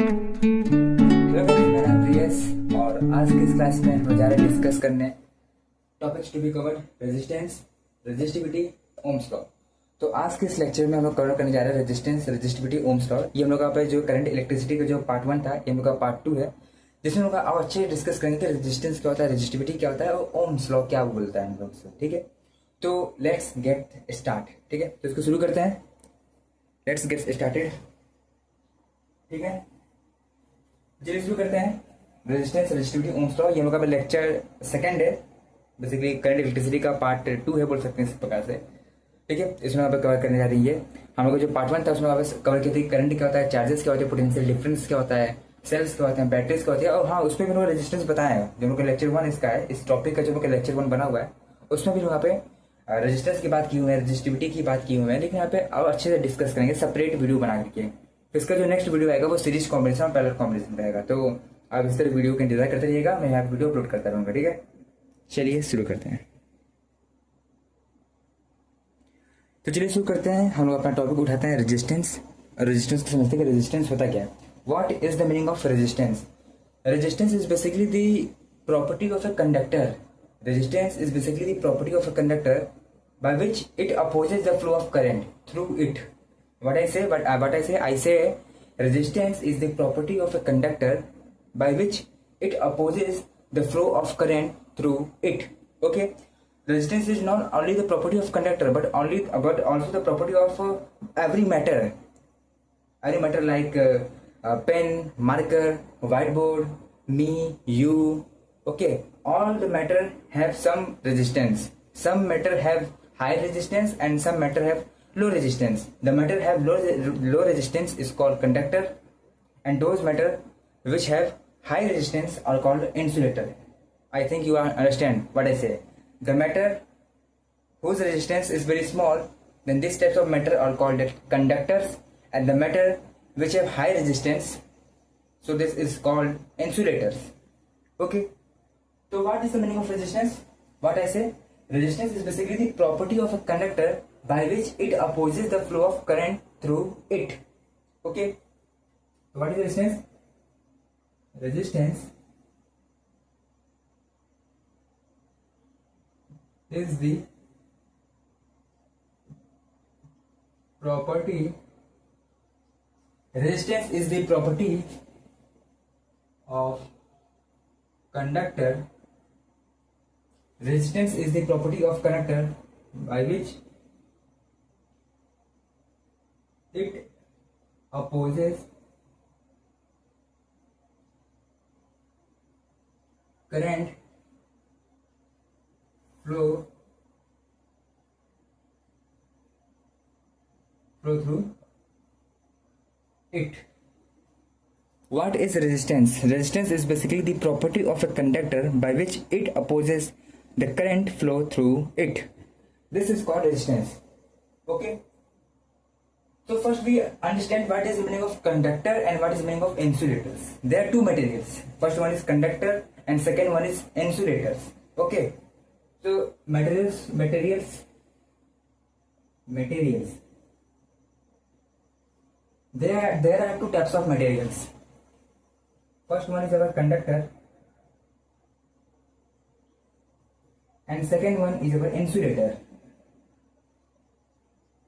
Hello friends, मैं नाम Prius और आज की इस क्लास में हम जा रहे हैं डिस्कस करने topics to be covered resistance, resistivity, Ohm's law. तो आज के इस लेक्चर में हम लोग कवर करने जा रहे हैं रेजिस्टेंस, रेजिस्टिविटी, ओम्स लॉ। ये हम लोग का पे जो करंट इलेक्ट्रिसिटी का जो पार्ट 1 था, ये हम लोग का पार्ट 2 है, जिसमें हम लोग और अच्छे डिस्कस करेंगे कि रेजिस्टेंस क्या होता है, रेजिस्टिविटी क्या होता है और ओम्स लॉ क्या बोलता है हम लोग से। ठीक है, तो लेट्स गेट स्टार्ट। ठीक है, तो इसको शुरू करते हैं। Let's get started. ठीक है, चलिए शुरू करते हैं। रेजिस्टेंस, रेजिस्टिविटी, ओम्स लॉ, ये हम लोग का लेक्चर सेकंड है। बेसिकली करंट इलेक्ट्रिसिटी का पार्ट 2 है, बोल सकते हैं इस प्रकार से। ठीक है, इसमें आप कवर करने जा रही है। हम लोग का जो पार्ट 1 था उसमें आप कवर की थी करंट क्या होता है, चार्जेस क्या होते हैं, पोटेंशियल डिफरेंस क्या होता है, सेल्स क्या होते हैं, बैटरीज क्या होती है। और हाँ, उसमें भी हम लोग रेजिस्टेंस बताया है। जो हम लोग लेक्चर 1 इसका है, इस टॉपिक का जो हम लोग लेक्चर 1 बना हुआ है, उसमें भी वहाँ पे रेजिस्टेंस की बात की हुई है, रेजिस्टिविटी की बात की हुई है। लेकिन यहाँ पे अब अच्छे से डिस्कस करेंगे सेपरेट वीडियो बना करके। फिर इसका जो नेक्स्ट वीडियो आएगा वो सीरीज कॉम्बिनेशन और पैरेलल कॉम्बिनेशन रहेगा। तो आप इस तरह वीडियो का इंतजार करते रहिएगा, मैं यहाँ वीडियो अपलोड करता रहूँगा। ठीक है, चलिए शुरू करते हैं। तो चलिए शुरू करते हैं। हम लोग अपना टॉपिक उठाते हैं रेजिस्टेंस। रेजिस्टेंस को समझते हैं कि रेजिस्टेंस होता क्या है। What is the meaning of resistance? Resistance is basically the property of a conductor. Resistance is basically the property of a conductor by which it opposes the flow of current through it. I say resistance is the property of a conductor by which it opposes the flow of current through it. Okay, resistance is not only the property of conductor but also the property of every matter. Any matter like pen, marker, whiteboard, me, you. Okay, all the matter have some resistance. Some matter have high resistance and some matter have low resistance. The matter have low resistance is called conductor, and those matter which have high resistance are called insulator. I think you understand what I say. The matter whose resistance is very small, then these types of matter are called conductors, and the matter which have high resistance, so this is called insulators. Okay, so what is the meaning of resistance? What I say, resistance is basically the property of a conductor by which it opposes the flow of current through it. Okay, so what is resistance? Resistance is the property. Resistance is the property of conductor. Resistance is the property of conductor by which it opposes current flow through it. What is resistance? Resistance is basically the property of a conductor by which it opposes the current flow through it. This is called resistance. Okay, so first we understand what is the meaning of conductor and what is the meaning of insulators. There are two materials. First one is conductor and second one is insulators. Okay, so materials there are two types of materials. First one is our conductor and second one is our insulator.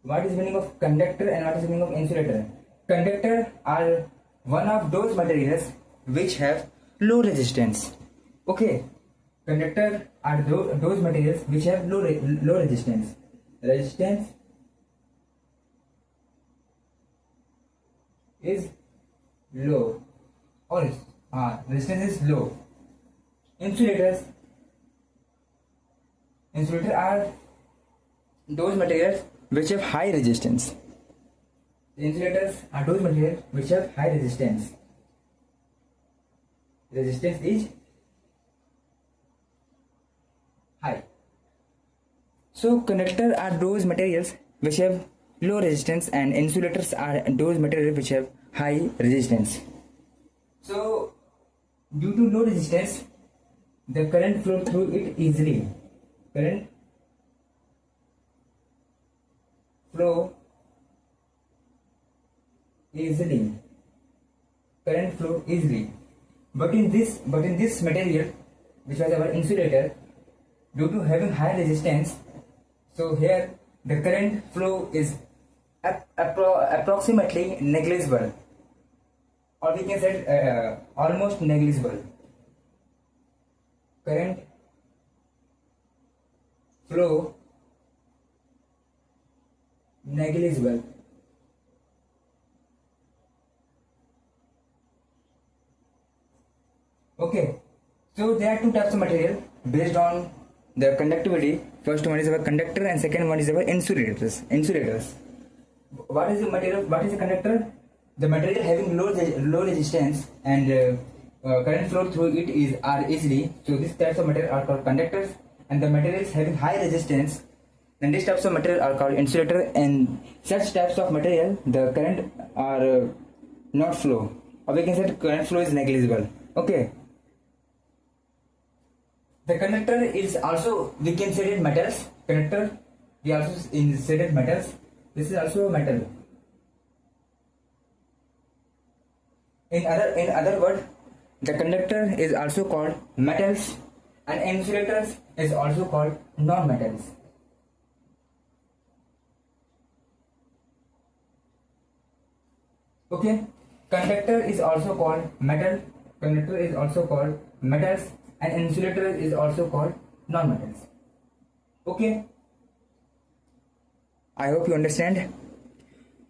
What is the meaning of conductor and what is the meaning of insulator? Conductor are one of those materials which have low resistance. Okay, conductor are those materials which have low resistance. Resistance is low, or resistance is low. Insulators are those materials which have high resistance. Insulators are those materials which have high resistance. Resistance is high. So conductor are those materials which have low resistance and insulators are those materials which have high resistance. So due to low resistance, the current flow through it easily. Current flow easily current flow easily. But in this material, which was our insulator, due to having high resistance, so here the current flow is approximately negligible, or we can say almost negligible. Current flow negligible. Okay, so there are two types of material based on the conductivity. First one is our conductor and second one is our insulators. What is the material? What is the conductor? The material having low resistance and current flow through it are easily. So these types of material are called conductors, and the materials having high resistance, and these types of material are called insulator. And such types of material, the current are not flow, or we can say current flow is negligible. Okay. The conductor is also, we can say it metals. Conductor, we also inserted metals. This is also a metal. In other word, the conductor is also called metals, and insulators is also called non-metals. Okay, conductor is also called metal. Conductor is also called metals, and insulator is also called non-metals. Okay, I hope you understand.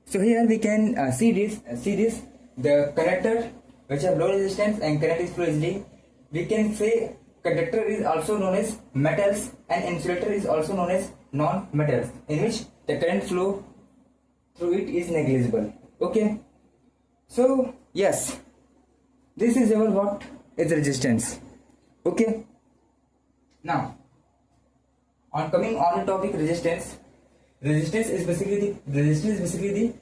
So here we can see this the conductor which have low resistance and current is flow easily. We can say conductor is also known as metals and insulator is also known as non-metals, in which the current flow through it is negligible. Okay, so yes, this is our what is resistance. Okay, now on coming on the topic resistance. Resistance is basically the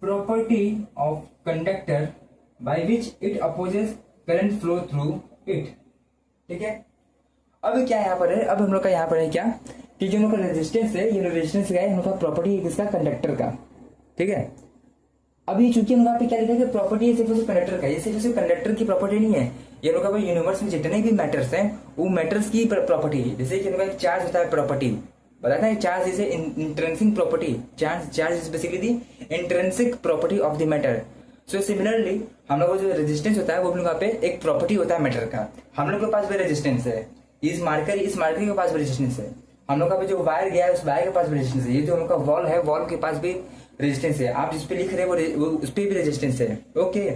property of conductor by which it opposes current flow through it. ठीक है, अब क्या यहाँ पर है, अब हम लोग का यहाँ पर है क्या कि जो हम लोग का रेजिस्टेंस है, ये रेजिस्टेंस क्या है, हम लोग का प्रॉपर्टी है किसका, कंडक्टर का. ठीक है, अभी चूंकि हम लोग पे क्या लिखा है कि प्रॉपर्टी है सिर्फ कंडक्टर का, ये सिर्फ कंडक्टर की प्रॉपर्टी नहीं है, ये लोग का यूनिवर्स में जितने भी मैटर्स हैं वो मैटर्स की प्रॉपर्टी है. जैसे कि एक चार्ज होता है प्रॉपर्टी, बताते हैं charge is intrinsic property. Charge is basically the intrinsic property of the matter. So similarly हम लोग को जो रेजिस्टेंस होता है वो हम लोग पे एक प्रॉपर्टी होता है मैटर का. हम लोग के पास भी रेजिस्टेंस है, इस मार्कर के पास भी रेजिस्टेंस है, हम लोग का जो वायर गया है उस वायर के पास भी रेजिस्टेंस है, ये जो हम लोग का वॉल है वॉल के पास भी रेजिस्टेंस है, आप जिस पे लिख रहे हैं वो उस पर भी रेजिस्टेंस है. ओके,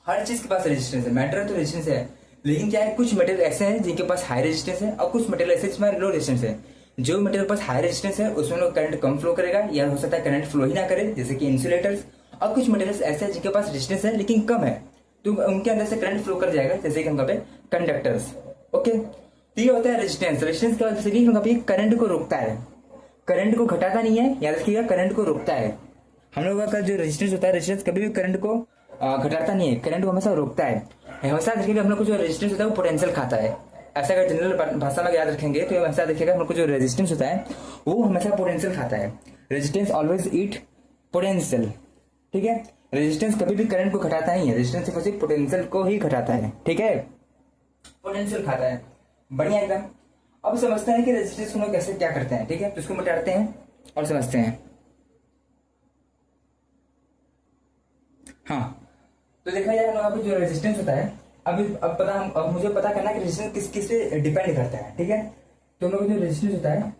हर चीज के पास रेजिस्टेंस है, मैटर तो रेजिस्टेंस है, लेकिन क्या है कुछ मटेरियल ऐसे हैं जिनके पास हाई रेजिस्टेंस है और कुछ मटेरियल ऐसे जिसमें लो रेजिस्टेंस है. जो मटेरियल के पास हाई रेजिस्टेंस है उसमें लोग करंट कम फ्लो करेगा या हो सकता है करंट फ्लो ही ना करे, जैसे कि इंसुलेटर्स. और कुछ मटेरियल्स ऐसे हैं जिनके पास रेजिस्टेंस है लेकिन कम है तो उनके अंदर से करंट फ्लो कर जाएगा, जैसे कि हम पे कंडक्टर्स. ओके, तो ये होता है रेजिस्टेंस. रेजिस्टेंस के बाद जैसे कि करंट को रोकता है, करंट को घटाता नहीं है, याद रखिएगा करंट को रोकता है. हम लोगों का जो रेजिस्टेंस होता है, रेजिस्टेंस कभी भी करंट को घटाता नहीं है, करंट को हमेशा रोकता है. हमेशा देखिएगा हम लोग को जो रेजिस्टेंस होता है वो पोटेंशियल खाता है. ऐसा अगर जनरल भाषा में याद रखेंगे तो हमेशा देखिएगा हम लोग को जो रेजिस्टेंस होता है वो हमेशा पोटेंशियल खाता है. Resistance always eat potential. ठीक है, रेजिस्टेंस कभी भी करंट को घटाता नहीं है, रेजिस्टेंस सिर्फ पोटेंशियल को ही घटाता है. ठीक है, पोटेंशियल खाता है. बढ़िया एकदम. अब समझते हैं कि रेजिस्टेंस को हम लोग कैसे क्या करते हैं. ठीक है, तो इसको मिटाते हैं और समझते हैं. हाँ, तो देखा जाए यहाँ पे जो रेजिस्टेंस होता है, अब मुझे पता करना है कि रेजिस्टेंस किस किस पे डिपेंड करता है. ठीक है, तो हम लोग जो रेजिस्टेंस होता है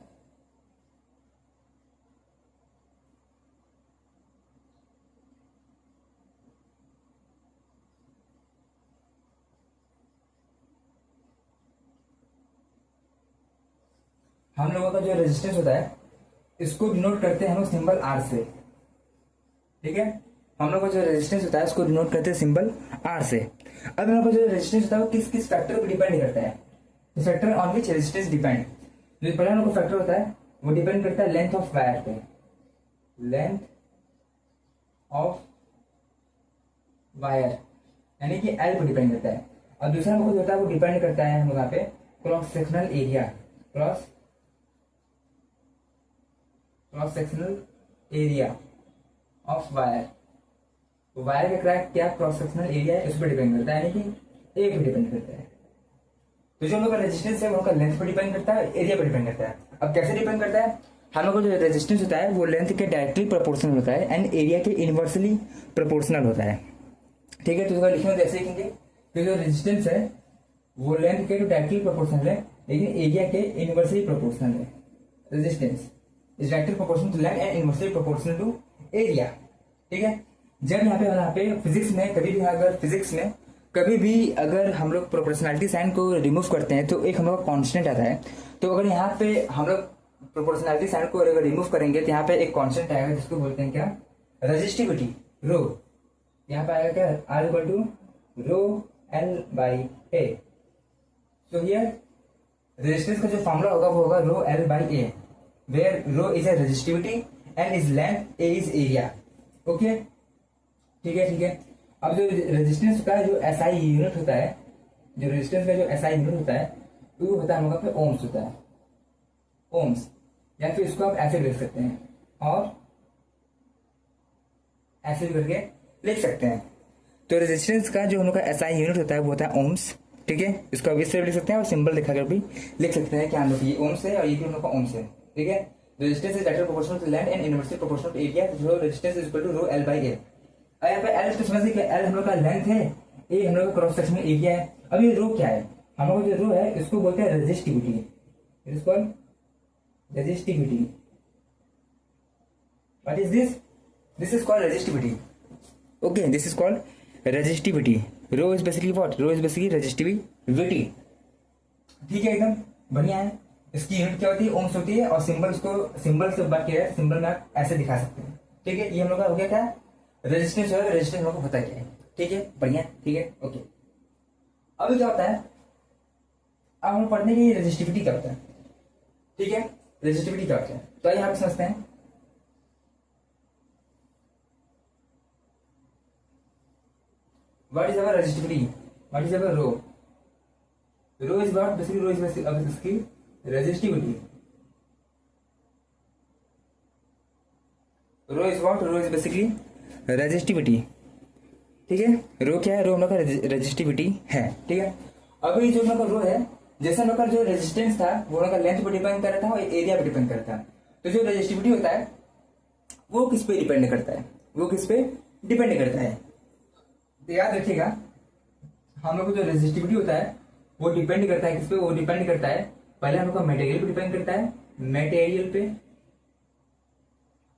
हम लोगों का जो रेजिस्टेंस होता है इसको डिनोट करते हैं हम लोग सिंबल आर से. ठीक है, हम लोग का जो रेजिस्टेंस होता है उसको डिनोट करते हैं सिंबल आर से. अब हम लोग का जो रेजिस्टेंस होता है वो किस किस फैक्टर पर डिपेंड करता है. Factor on which resistance depend, जो पहला हम लोग का फैक्टर होता है वो डिपेंड करता है लेंथ ऑफ वायर पे, लेंथ ऑफ वायर यानी कि एल पर डिपेंड करता है. और दूसरा हम लोग जो होता है वो डिपेंड करता है हम लोग यहाँ पे cross sectional area, cross sectional area of wire. Wire का क्या क्रॉस सेक्शनल एरिया है उस पर डिपेंड करता है, यानी कि ए पे डिपेंड करता है। तो जो हम लोग का रेजिस्टेंस है वो का लेंथ पर डिपेंड करता है, एरिया पर डिपेंड करता है। अब कैसे डिपेंड करता है, हम लोग का जो रेजिस्टेंस होता है वो लेंथ के डायरेक्टली प्रोपोर्शनल होता है एंड एरिया के इनवर्सली प्रोपोर्शनल होता है। ठीक है, तो इसका लिखने में ऐसे लिखेंगे कि जो रेजिस्टेंस है वो लेंथ के डायरेक्टली प्रोपोर्शनल है लेकिन एरिया के इनवर्सली प्रोपोर्शनल है। Resistance is directly proportional to length and inversely proportional to area. ठीक है, जब यहाँ पे फिजिक्स में कभी भी अगर हम लोग प्रोपोर्शनलिटी साइन को रिमूव करते हैं तो एक हम लोग का कांस्टेंट आता है। तो अगर यहाँ पे हम लोग प्रोपोर्शनलिटी साइन को अगर रिमूव करेंगे तो यहाँ पे एक कांस्टेंट आएगा जिसको बोलते हैं क्या, रेजिस्टिविटी, रो। यहाँ पे आएगा क्या, R equal to rho L by A. तो हियर रेजिस्टेंस का जो फॉर्मूला होगा वो होगा rho L by A, where rho is a resistivity and is length, A is area. Okay, ठीक है। अब जो रेजिस्टेंस का जो एसआई यूनिट होता है, जो रेजिस्टेंस का जो एसआई यूनिट होता है वो होता है हम लोग का ओम्स होता है, ओम्स। या फिर इसको आप ऐसे लिख सकते हैं और ऐसे करके लिख सकते हैं। तो रेजिस्टेंस का जो हम लोग का एसआई यूनिट होता है वो होता है ओम्स। ठीक है, इसको अब इससे लिख सकते हैं और सिंबल दिखाकर भी लिख सकते हैं कि हम लोग ये ओम्स है और ये भी हम लोग का ओम्स है। ठीक है, resistance is directly proportional to length and inversely proportional to area. जो resistance is equal to rho L by A. यहाँ पे एल तो समझिए कि एल हम लोग का लेंथ है, ए हम लोग का क्रॉस सेक्शनल एरिया है। अब ये रो क्या है, हम लोग जो रो है इसको बोलते हैं रेजिस्टिविटी। इसको resistivity, what is this, this is called resistivity. Okay, this is called resistivity. Rho is basically what, rho is basically resistivity. ठीक है, एकदम बढ़िया है। इसकी यूनिट क्या होती है, ओम्स होती है और सिंबल से बात किया है, सिंबल में आप ऐसे दिखा सकते हैं। ठीक है, ये हम लोग का हो गया क्या, रेजिस्टेंस है। रेजिस्टेंस लोग को होता क्या है। ठीक है, बढ़िया, ठीक है, ओके। अभी क्या होता है, अब हम पढ़ने की रेजिस्टिविटी क्या होता है। ठीक है, रेजिस्टिविटी क्या होता है, तो यहाँ पे समझते हैं। What is our resistivity, what is our rho, rho is what, basically rho is इसकी resistivity. Rho is what, rho is basically resistivity. ठीक है, रो क्या है, रो हम लोग का रेजिस्टिविटी है। ठीक है, अभी जो हम लोग का रो है, जैसे हम लोग का जो रेजिस्टेंस था वो लोग का लेंथ पर डिपेंड करता था और एरिया पर डिपेंड करता है। तो जो रेजिस्टिविटी होता है वो किस पे डिपेंड करता है, वो किस पे डिपेंड करता है, तो याद रखिएगा हम लोग को जो रेजिस्टिविटी होता है वो डिपेंड करता है किस पे, वो डिपेंड करता है पहले हम लोग का मटेरियल पे डिपेंड करता है, मटेरियल पे,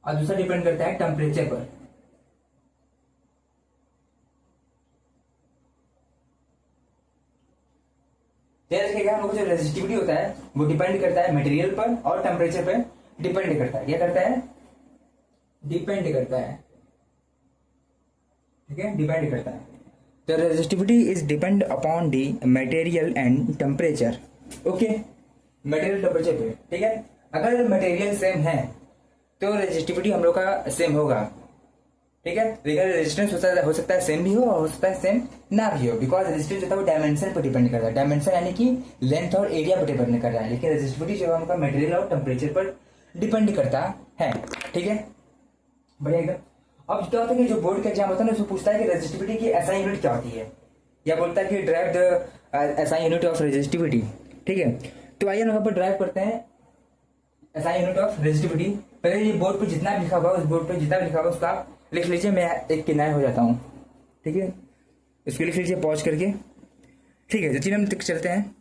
और दूसरा डिपेंड करता है टेम्परेचर पर। ध्यान रखिएगा हम लोग जो रेजिस्टिविटी होता है वो डिपेंड करता है मटेरियल पर और टेम्परेचर पर डिपेंड करता है। क्या करता है, डिपेंड करता है। ठीक है, डिपेंड करता है। तो resistivity is depend upon the material and temperature. Okay, material temperature पे। ठीक है, अगर मटेरियल सेम है तो रेजिस्टिविटी हम लोग का सेम होगा। ठीक है, लेकिन रेजिस्टेंस हो सकता है सेम भी हो और हो सकता है सेम ना भी हो, बिकॉज रेजिस्टेंस जो है वो डायमेंशन पर डिपेंड करता है। डायमेंशन यानी कि लेंथ और एरिया पर डिपेंड कर रहा है, लेकिन रेजिस्टिविटी जो है उनका मटेरियल और टेम्परेचर पर डिपेंड करता है। ठीक है, बढ़िया। अब क्या होता है कि जो बोर्ड का एग्जाम होता है ना उसमें पूछता है कि रेजिस्टिविटी की एसआई यूनिट क्या होती है, या बोलता है कि drive the SI unit of resistivity. ठीक है, तो आइए यहाँ पर ड्राइव करते हैं एसआई यूनिट ऑफ रेजिस्टिविटी। पहले ये बोर्ड पर जितना भी लिखा हुआ उस बोर्ड पर जितना भी लिखा हुआ उसका आप लिख लीजिए, मैं एक किनारे हो जाता हूँ। ठीक है, इसको लिख लीजिए पॉज करके। ठीक है, तो चलिए हम चलते हैं,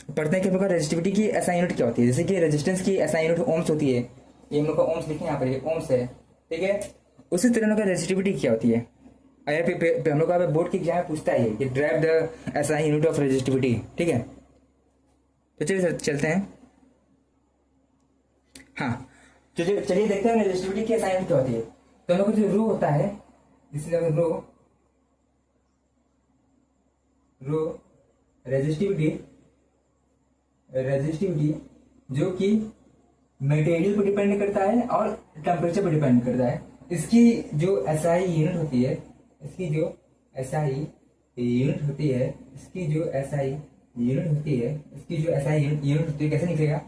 पढ़ते हैं कि हम लोग का रेजिस्टिविटी की एसआई यूनिट क्या होती है। जैसे कि रेजिस्टेंस की एसआई यूनिट ओम्स होती है, ये हम लोग का ओम्स लिखे यहाँ पर, ये ओम्स है। ठीक है, उसी तरह हम लोग का रेजिस्टिविटी क्या होती है। हम लोग का बोर्ड के एग्जाम में पूछता है कि drive the SI unit of resistivity. ठीक है, तो चलिए चलते हैं। हाँ, चलिए देखते हैं रेजिस्टिविटी की एसआई यूनिट क्या होती है। तो हम लोग जो रो होता है, जिससे रो रेजिस्टिविटी जो कि मटेरियल पर डिपेंड करता है और टेम्परेचर पर डिपेंड करता है। इसकी जो एसआई यूनिट होती है, इसकी जो एसआई यूनिट होती है कैसे निकलेगा,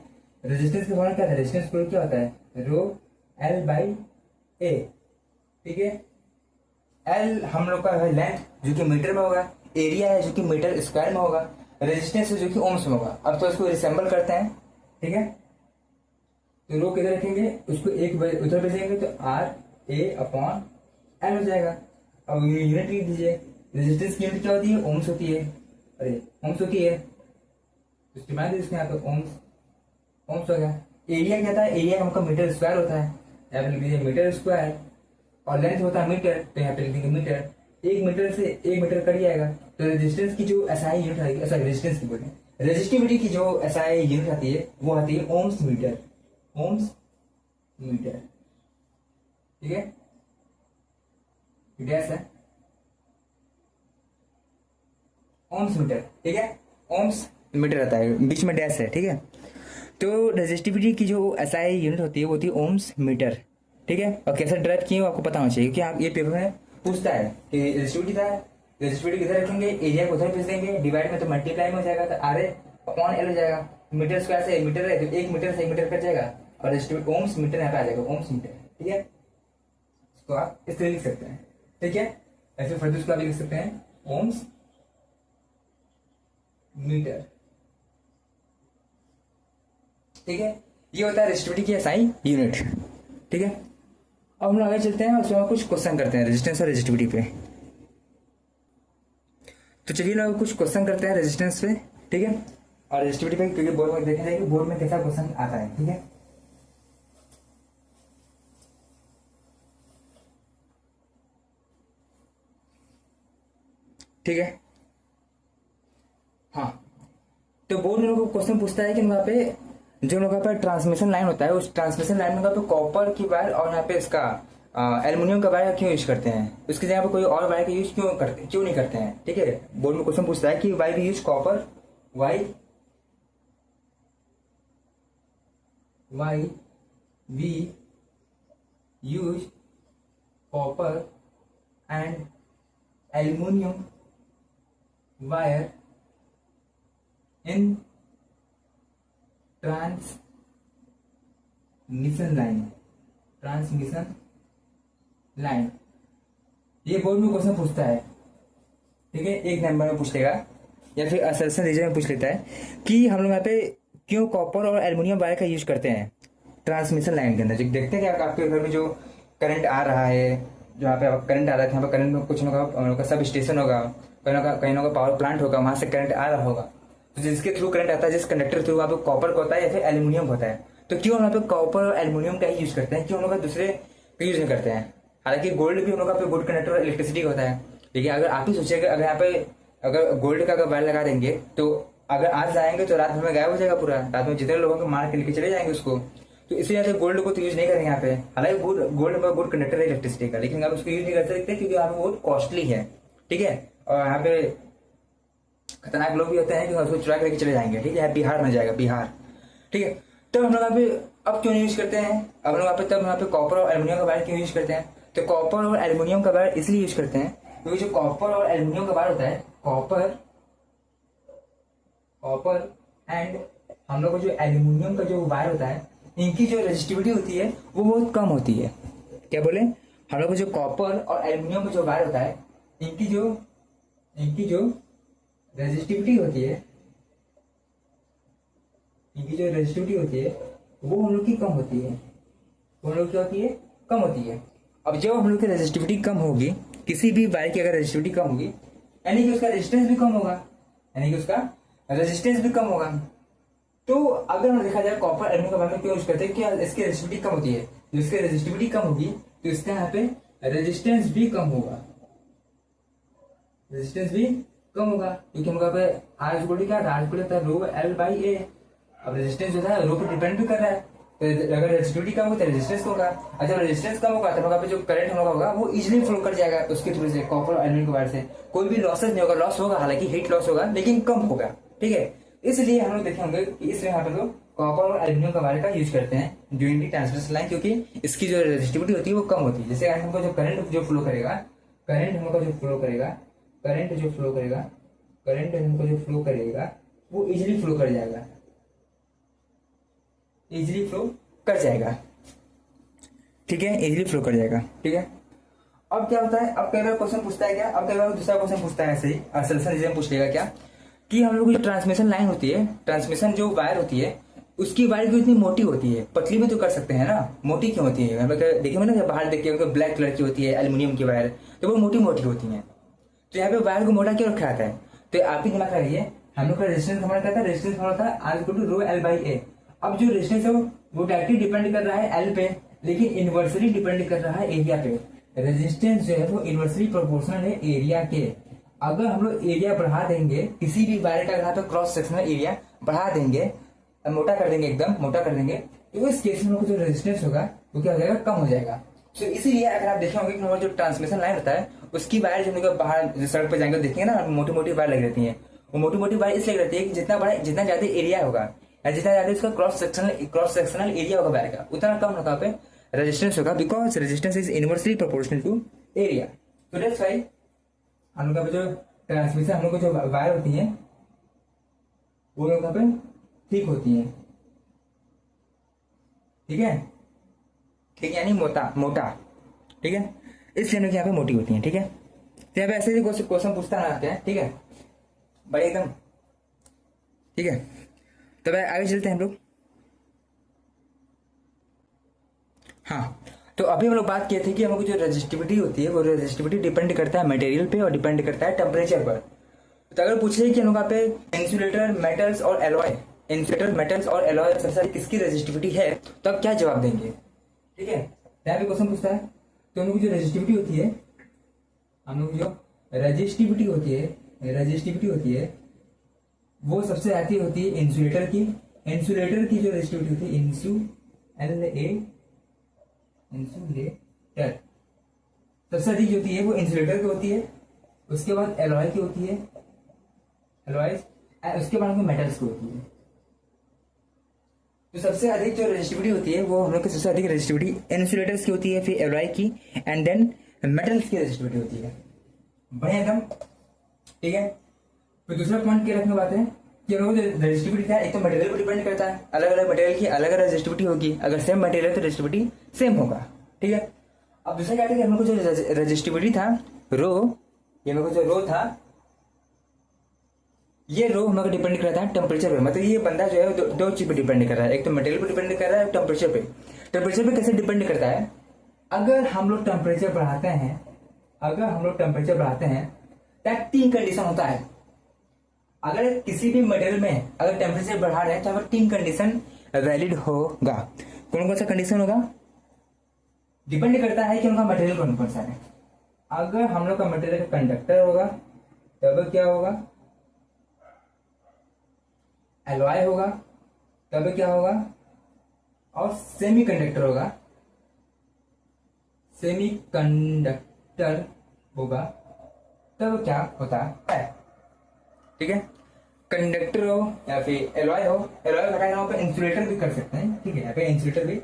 रेजिस्टेंस का फॉर्मूला क्या है, रेजिस्टेंस क्या होता है, रो एल बाई ए। ठीक है, एल हम लोग का है लेंथ जो कि मीटर में होगा, एरिया है जो कि मीटर स्क्वायर में होगा, रेजिस्टेंस है जो कि ओम्स में होगा। अब तो इसको रिसेंबल करते हैं, ठीक है। तो रो किधर रखेंगे, उसको एक उधर भेजेंगे तो आर ए अपॉन एल हो जाएगा। अब यूनिट लिख दीजिए, रेजिस्टेंस की यूनिट क्या होती है, ओम्स होती है, अरे ओम्स होती है, उसके बाद इसमें यहाँ पे ओम्स ओम्स हो गया। एरिया क्या था, एरिया हमका मीटर स्क्वायर होता है, यहाँ पे लिख दीजिए मीटर स्क्वायर, और लेंथ होता है मीटर, तो यहाँ पे लिख देंगे मीटर। एक मीटर से एक मीटर कट जाएगा, तो रेजिस्टेंस की जो एसआई यूनिट आएगी, सॉरी रेजिस्टेंस की बोले, रेजिस्टिविटी की जो एसआई यूनिट आती है वो आती है ओम्स मीटर, ओम्स मीटर, ठीक है। डैश है ओम्स मीटर, ठीक है, ओम्स मीटर आता है, बीच में डैश है, ठीक है। तो रेजिस्टिविटी की जो एसआई यूनिट होती है वो होती है ओम्स मीटर, ठीक है। और कैसे ड्राइव किए वो आपको पता होना चाहिए, क्योंकि आप ये पेपर में पूछता है कि रेजिस्टिविटी था, रेजिस्टिविटी किधर रखेंगे, एरिया को उधर भेज देंगे, डिवाइड में तो मल्टीप्लाई में हो जाएगा, तो आर ए अपॉन एल हो जाएगा। मीटर स्क्वायर से मीटर है तो एक मीटर से एक मीटर कट जाएगा, और रेजिस्टिविटी ओम्स मीटर यहाँ पे आ जाएगा, ओम्स मीटर, ठीक है। इसको आप इस तरह लिख सकते हैं, ठीक है। ऐसे फर्दर इसको आप लिख सकते हैं ओम्स मीटर, ठीक है। ये होता है रेजिस्टिविटी की एसआई यूनिट, ठीक है। अब हम लोग आगे चलते हैं और उसमें कुछ क्वेश्चन करते हैं रेजिस्टेंस और रेजिस्टिविटी पे। तो चलिए लोग कुछ क्वेश्चन करते हैं रेजिस्टेंस पे, ठीक है, और रेजिस्टिविटी पे, क्योंकि बोर्ड में देखा जाएगा बोर्ड में कैसा क्वेश्चन आता है, ठीक है। ठीक है, हाँ। तो बोर्ड में लोग क्वेश्चन पूछता है कि वहाँ पे जो लोगों पर ट्रांसमिशन लाइन होता है, उस ट्रांसमिशन लाइन में पे कॉपर की वायर और यहाँ पे इसका एल्युमिनियम का वायर क्यों यूज करते हैं, उसकी जगह पे कोई और वायर का यूज क्यों नहीं करते हैं, ठीक है। बोर्ड में क्वेश्चन पूछता है कि why we use copper, why we use copper and aluminium wire in transmission line. ये बोर्ड में क्वेश्चन पूछता है, ठीक है, एक नंबर में पूछ लेगा या फिर असर्शन रीजन में पूछ लेता है कि हम लोग यहाँ पे क्यों कॉपर और एल्युमिनियम वायर का यूज करते हैं ट्रांसमिशन लाइन के अंदर। जो देखते हैं कि आपके घर में जो करंट आ रहा है, जो यहाँ पे करंट आ रहा है, यहाँ पे करंट में कुछ लोगों का सब स्टेशन होगा, कहीं का पावर प्लांट होगा, वहां से करंट आ रहा होगा, तो जिसके थ्रू करंट आता है, जिस कंडक्टर थ्रू वहाँ पे कॉपर का होता है या फिर एल्युमिनियम होता है, तो क्यों वहाँ पे कॉपर और एल्युमिनियम का ही यूज करते हैं, क्यों हम लोग दूसरे का यूज नहीं करते हैं। हालांकि गोल्ड भी हम लोग गुड कंडक्टर और इलेक्ट्रिसिटी होता है, लेकिन अगर आप ही सोचिएगा अगर यहाँ पे अगर गोल्ड का अगर वायर लगा देंगे तो अगर आज जाएंगे तो रात भर में गायब हो जाएगा पूरा, रात में जितने लोगों को मार के लेके चले जाएंगे उसको, तो इसी वजह से गोल्ड को तो यूज नहीं करेंगे यहाँ पे। हालांकि गोल्ड में गुड कंडक्टर है इलेक्ट्रिसिटी का, लेकिन आप उसको यूज नहीं कर सकते क्योंकि यहाँ पे बहुत कॉस्टली है, ठीक है। और यहाँ पे खतरनाक लोग भी होते हैं कि उसको चुरा के लेके चले जाएंगे, ठीक है, बिहार में जाएगा, बिहार, ठीक है। तब हम लोग यहाँ पे अब क्यों यूज करते हैं, अब लोग तब यहाँ पे कॉपर और एल्युमिनियम का वायर क्यों यूज करते हैं, तो कॉपर और एल्युमिनियम का वायर इसलिए यूज करते हैं क्योंकि जो कॉपर और एल्युमिनियम का वायर होता है, कॉपर एंड हम लोग को जो एल्युमिनियम का जो वायर होता है, इनकी जो रेजिस्टिविटी होती है वो बहुत कम होती है। क्या बोले, हम लोग को जो कॉपर और एल्युमिनियम का जो वायर होता है, इनकी जो रेजिस्टिविटी होती है, इनकी जो रेजिस्टिविटी होती है वो हम लोग की कम होती है, वो हम लोग क्या होती है, कम होती है। अब जब हम लोग की रेजिस्टिविटी कम होगी, किसी भी वायर की अगर रेजिस्टिविटी कम होगी, यानी कि उसका रेजिस्टेंस भी कम होगा, यानी कि उसका रेजिस्टेंस भी कम होगा। तो अगर हम देखा जाए कॉपर एल्युमिनियम का वायर में क्यों यूज करते हैं, कि इसकी रेजिस्टिविटी कम होती है, तो इसकी रेजिस्टिविटी कम होगी तो इसका यहाँ पे रेजिस्टेंस भी कम होगा, रेजिस्टेंस भी कम होगा, क्योंकि हम पे आर इक्वल क्या था, आर इक्वल था रो एल बाई ए। अब रेजिस्टेंस जो था रो पर डिपेंड भी कर रहा है, तो अगर रेजिस्टिविटी कम होता है रेजिस्टेंस होगा, और जब रेजिस्टेंस कम होगा तो पे जो करंट हम लोग होगा वो इजिली फ्लो कर जाएगा उसके थ्रू से, कॉपर और एल्युमिनियम के वायर से कोई भी लॉसेस नहीं होगा, लॉस होगा हालांकि हीट लॉस होगा लेकिन कम होगा, ठीक है। इसलिए हम लोग देखे होंगे कि इसलिए यहाँ पे लोग कॉपर और एल्युमिनियम का वायर का यूज करते हैं ड्यूरिंग दी ट्रांसमिशन लाइन, क्योंकि इसकी जो रेजिस्टिविटी होती है वो कम होती है। जैसे हमको जो करंट जो फ्लो करेगा, करंट हमको जो फ्लो करेगा, करंट हमको जो फ्लो करेगा वो इजिली फ्लो कर जाएगा, इजिली फ्लो कर जाएगा, ठीक है, इजिली फ्लो कर जाएगा, ठीक है। अब क्या होता है, अब कई बार क्वेश्चन पूछता है क्या, अब कई बार दूसरा क्वेश्चन पूछता है ऐसे ही सल्यूशन रीजन पूछ लेगा क्या, कि हम लोग की जो ट्रांसमिशन लाइन होती है, ट्रांसमिशन जो वायर होती है, उसकी वायर क्यों इतनी मोटी होती है, पतली में तो कर सकते हैं ना, मोटी क्यों होती है, देखिए ना जब बाहर देखिए ब्लैक कलर की होती है एल्यूमिनियम की वायर, तो वो मोटी मोटी होती है। तो यहाँ पे वायर को मोटा क्यों रखा जाता है, तो आप ही दिमाग लगाइए, हम लोग का रेजिस्टेंस हमारा क्या था, रेजिस्टेंस हमारा था R equal to rho L by A. अब जो रेजिस्टेंस है वो डायरेक्टली डिपेंड कर रहा है एल पे, लेकिन इनवर्सली डिपेंड कर रहा है एरिया पे। रेजिस्टेंस जो है वो इनवर्सली प्रोपोर्शनल है एरिया के। अगर हम लोग एरिया बढ़ा देंगे, किसी भी वायर का यहाँ पे क्रॉस सेक्शनल एरिया बढ़ा देंगे, मोटा कर देंगे, एकदम मोटा कर देंगे, तो इस केस में जो रेजिस्टेंस होगा वो क्या हो जाएगा, कम हो जाएगा। तो इसीलिए अगर आप देखे होंगे कि हमारा जो ट्रांसमिशन लाइन होता है उसकी वायर जो हम लोग बाहर सड़क पर जाएंगे देखेंगे ना, मोटी मोटी वायर लगी रहती है। वो मोटी मोटी वायर इसलिए रहती है कि जितना ज्यादा एरिया होगा या जितना ज्यादा इसका क्रॉस सेक्शनल एरिया होगा वायर का, उतना कम होगा पे रेजिस्टेंस होगा, because resistance is inversely proportional to area. तो दैट्स व्हाई हम लोग का जो ट्रांसमिशन, हम लोग को जो वायर होती है वो लोग पे ठीक होती है, ठीक है, ठीक है, यानी मोटा, ठीक है, इसलिए हम लोग यहाँ पे मोटी होती है, ठीक है। तो यहाँ पे ऐसे ही क्वेश्चन पूछता है क्या, ठीक है भाई, एकदम ठीक है। तो भाई आगे चलते हैं हम लोग। हाँ, तो अभी हम लोग बात किए थे कि हम लोग जो रेजिस्टिविटी होती है वो रेजिस्टिविटी डिपेंड करता है मटेरियल पे और डिपेंड करता है टेम्परेचर पर। तो अगर पूछे कि हम लोग पे इंसुलेटर मेटल्स और एलॉय, इंसुलेटर मेटल्स और एलॉय सबसे सारी किसकी रेजिस्टिविटी है, तो आप क्या जवाब देंगे, ठीक है। यहाँ पे क्वेश्चन पूछता है, तो हम लोग जो रेजिस्टिविटी होती है, हम लोग जो रेजिस्टिविटी होती है वो सबसे आती होती है इंसुलेटर की। इंसुलेटर की जो रेजिस्टिविटी होती है इंसुलेटर सबसे अधिक जो होती है वो इंसुलेटर की होती है, उसके बाद एलॉय की होती है, उसके बाद मेटल्स की होती है। तो सबसे अधिक जो रेजिस्टिविटी होती है वो हम लोग की सबसे अधिक रेजिस्टिविटी इंसुलेटर्स की होती है, फिर एलॉय की, एंड देन मेटल्स की रेजिस्टिविटी होती है। बढ़िया एकदम, ठीक है। तो दूसरा पॉइंट क्या रखने बात है कि जो रेजिस्टिविटी था, एक तो मटेरियल पर डिपेंड करता है, अलग अलग मटेरियल की अलग अलग रेजिस्टिविटी होगी, अगर सेम मटेरियल तो रेजिस्टिविटी सेम होगा, ठीक है। अब दूसरा क्या था कि हम लोग को जो रेजिस्टिविटी था रो, ये मेरे को जो रो था, ये रो हम लोग डिपेंड कर रहा था टेम्परेचर पे। मतलब ये बंदा जो है दो चीज पे डिपेंड कर रहा है, एक तो मटेरियल पे डिपेंड कर रहा है, टेम्परेचर पे। टेम्परेचर पे कैसे डिपेंड करता है, अगर हम लोग टेम्परेचर बढ़ाते हैं, तो 3 कंडीशन होता है। अगर किसी भी मटेरियल में अगर टेम्परेचर बढ़ा रहे हैं तो हमें 3 कंडीशन वैलिड होगा। कौन सा कंडीशन होगा, डिपेंड करता है कि उनका मटेरियल कौन सा है। अगर हम लोग का मटेरियल कंडक्टर होगा तब क्या होगा, एलॉय होगा तब क्या होगा, और सेमी कंडक्टर होगा तब क्या होता है, ठीक है। कंडक्टर हो या फिर एलॉय हो, एलॉय का यहाँ पे इंसुलेटर भी कर सकते हैं, ठीक है, यहाँ पे इंसुलेटर भी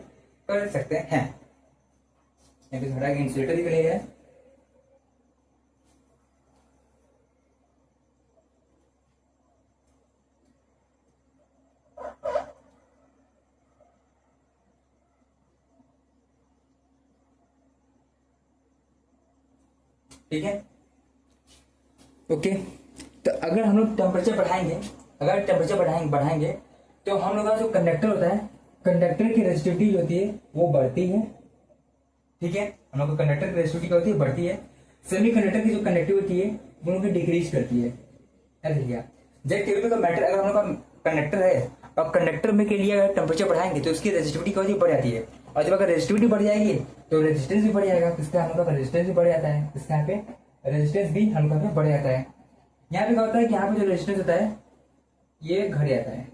कर सकते हैं, यहाँ पे थोड़ा इंसुलेटर भी करेगा, ठीक है, ओके। तो अगर हम लोग टेम्परेचर बढ़ाएंगे तो हम लोग का जो कंडक्टर होता है, कंडक्टर की रेजिस्टिविटी जो होती है वो बढ़ती है, ठीक है। हम लोग को कंडक्टर की रेजिस्टिविटी क्या होती है, बढ़ती है। सेमी कंडक्टर की जो कंडक्टिविटी है वो उनको डिक्रीज करती है, जब टेबल का मैटर, अगर हम लोग का कंडक्टर है और कंडक्टर में के लिए अगर टेम्परेचर बढ़ाएंगे तो उसकी रेजिस्टिविटी क्या होती है, बढ़ जाती है। और जब अगर रेजिस्टिविटी बढ़ जाएगी तो रेजिस्टेंस भी बढ़ जाएगा, इसका हम लोग का रेजिस्टेंस भी बढ़ जाता है, इसका यहाँ पे रेजिस्टेंस भी हम लोग का बढ़ जाता है। यहाँ पे क्या होता है कि यहाँ पे जो रेजिस्टेंस होता है ये घट जाता है,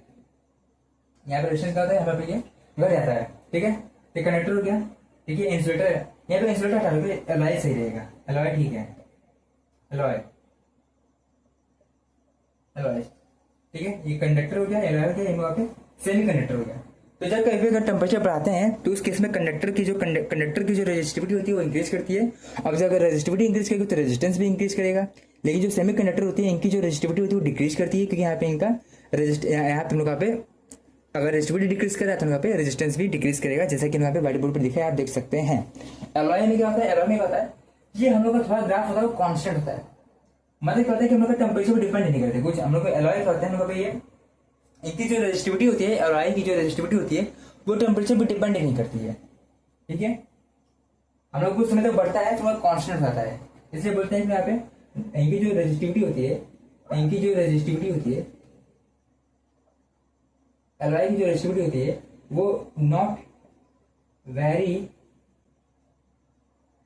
यहाँ पे रेजिस्टेंस क्या होता है, यहाँ पे ये घट जाता है, ठीक है। तो कंडक्टर हो गया, ठीक है। इंसुलेटर है, यहाँ पे इंसुलेटर हटा लो, एलॉय सही रहेगा, एलॉय ठीक है, एलॉय ठीक है। ये कंडक्टर हो गया, एलॉय हो गया, यहाँ पे सेमी कंडक्टर हो गया। तो जब कभी अगर टेम्परेचर बढ़ाते हैं तो उस केस में कंडक्टर की जो रेजिस्टिविटी होती है वो इंक्रीज करती है। अब जब अगर रेजिस्टिविटी इंक्रीज करेगी तो रेजिस्टेंस भी इंक्रीज करेगा, लेकिन जो सेमी कंडक्टर होती है इनकी जो रेजिस्टिविटी होती है वो डिक्रीज करती है, क्योंकि यहाँ पे इनका यहाँ पे लोग पे अगर रेजिस्टिविटी डिक्रीज करे तो यहाँ पे रेजिस्टेंस भी डिक्रीज करेगा, जैसा कि यहाँ पे व्हाइट बोर्ड पर दिखा है, आप देख सकते हैं। एलॉय में क्या होता है, एलॉय में क्या होता है ये हम लोग का थोड़ा ग्राफ होता है वो कांस्टेंट होता है, मतलब क्या होता है कि हम लोग का टेम्परेचर पर डिपेंड नहीं करते कुछ। हम लोग को एलॉय होते हैं, हम लोग का ये इनकी जो रेजिस्टिविटी होती है, एलॉय की जो रेजिस्टिविटी होती है वो टेम्परेचर पर डिपेंड नहीं करती है, ठीक है। हम लोग कुछ समय तक बढ़ता है थोड़ा कांस्टेंट रहता है, इसलिए बोलते हैं कि यहाँ पे इनकी जो रेजिस्टिविटी होती है, इनकी जो रेजिस्टिविटी होती है, एलॉय की जो रेजिस्टिविटी होती है वो नॉट वेरी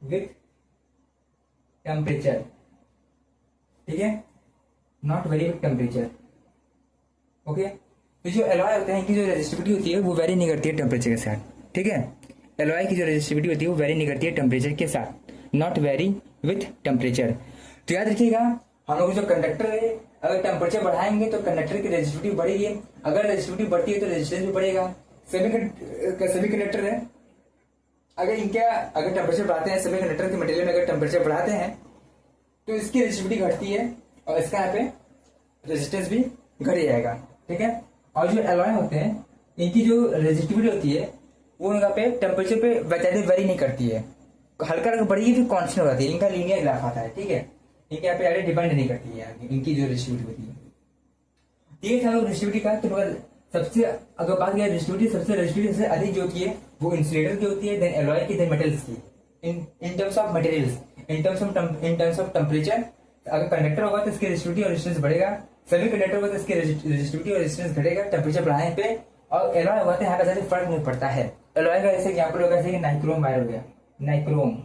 विथ टेम्परेचर, ठीक है, not very with temperature, okay. तो जो एलॉय होते हैं इनकी जो रेजिस्टिविटी होती है वो वेरी नहीं करती है टेम्परेचर के साथ, ठीक है। एलॉय की जो रेजिस्टिविटी होती है वो वेरी नहीं करती है टेम्परेचर के साथ, नॉट वेरी विथ टेम्परेचर। तो याद रखिएगा हम लोग जो कंडक्टर है अगर टेम्परेचर बढ़ाएंगे तो कंडक्टर की रेजिस्टिविटी बढ़ेगी, अगर रेजिस्टिविटी बढ़ती है तो रेजिस्टेंस भी बढ़ेगा। सेमी कंडक्टर है, अगर टेम्परेचर बढ़ाते हैं, सेमी कंडक्टर के मटेरियल में अगर टेम्परेचर बढ़ाते हैं तो इसकी रेजिस्टिविटी घटती है और इसका यहाँ पे रेजिस्टेंस भी घट जाएगा, ठीक है। और जो एलॉय होते हैं इनकी जो रेजिस्टिविटी होती है वो यहाँ पे टेम्परेचर पे ज्यादा वेरी नहीं करती है, हल्का हल्का बढ़ेगी फिर कांस्टेंट हो जाती है, इनका लीनियर ग्राफ आता है, ठीक है। इनके यहाँ पे डायरेक्ट डिपेंड नहीं करती है इनकी जो रेजिस्टिविटी होती है। ये था रेजिस्टिविटी का। तो सबसे अगर बात किया रेजिस्टिविटी सबसे अधिक जो होती है वो इंसुलेटर की होती है, देन एलॉय की, देन मेटल्स की। In terms of materials, in terms of temperature अगर कंडक्टर होगा तो इसकी रेजिस्टिविटी और रेजिस्टेंस बढ़ेगा, सेमी कंडक्टर होगा तो इसकी रेजिस्टिविटी और रेजिस्टेंस घटेगा टेम्परेचर बढ़ाने पे, और एलॉय होगा तो यहाँ पे ज्यादा फर्क नहीं पड़ता है। एलॉय का जैसे एग्जाम्पल होगा जैसे नाइक्रोम वायर हो गया, नाइक्रोम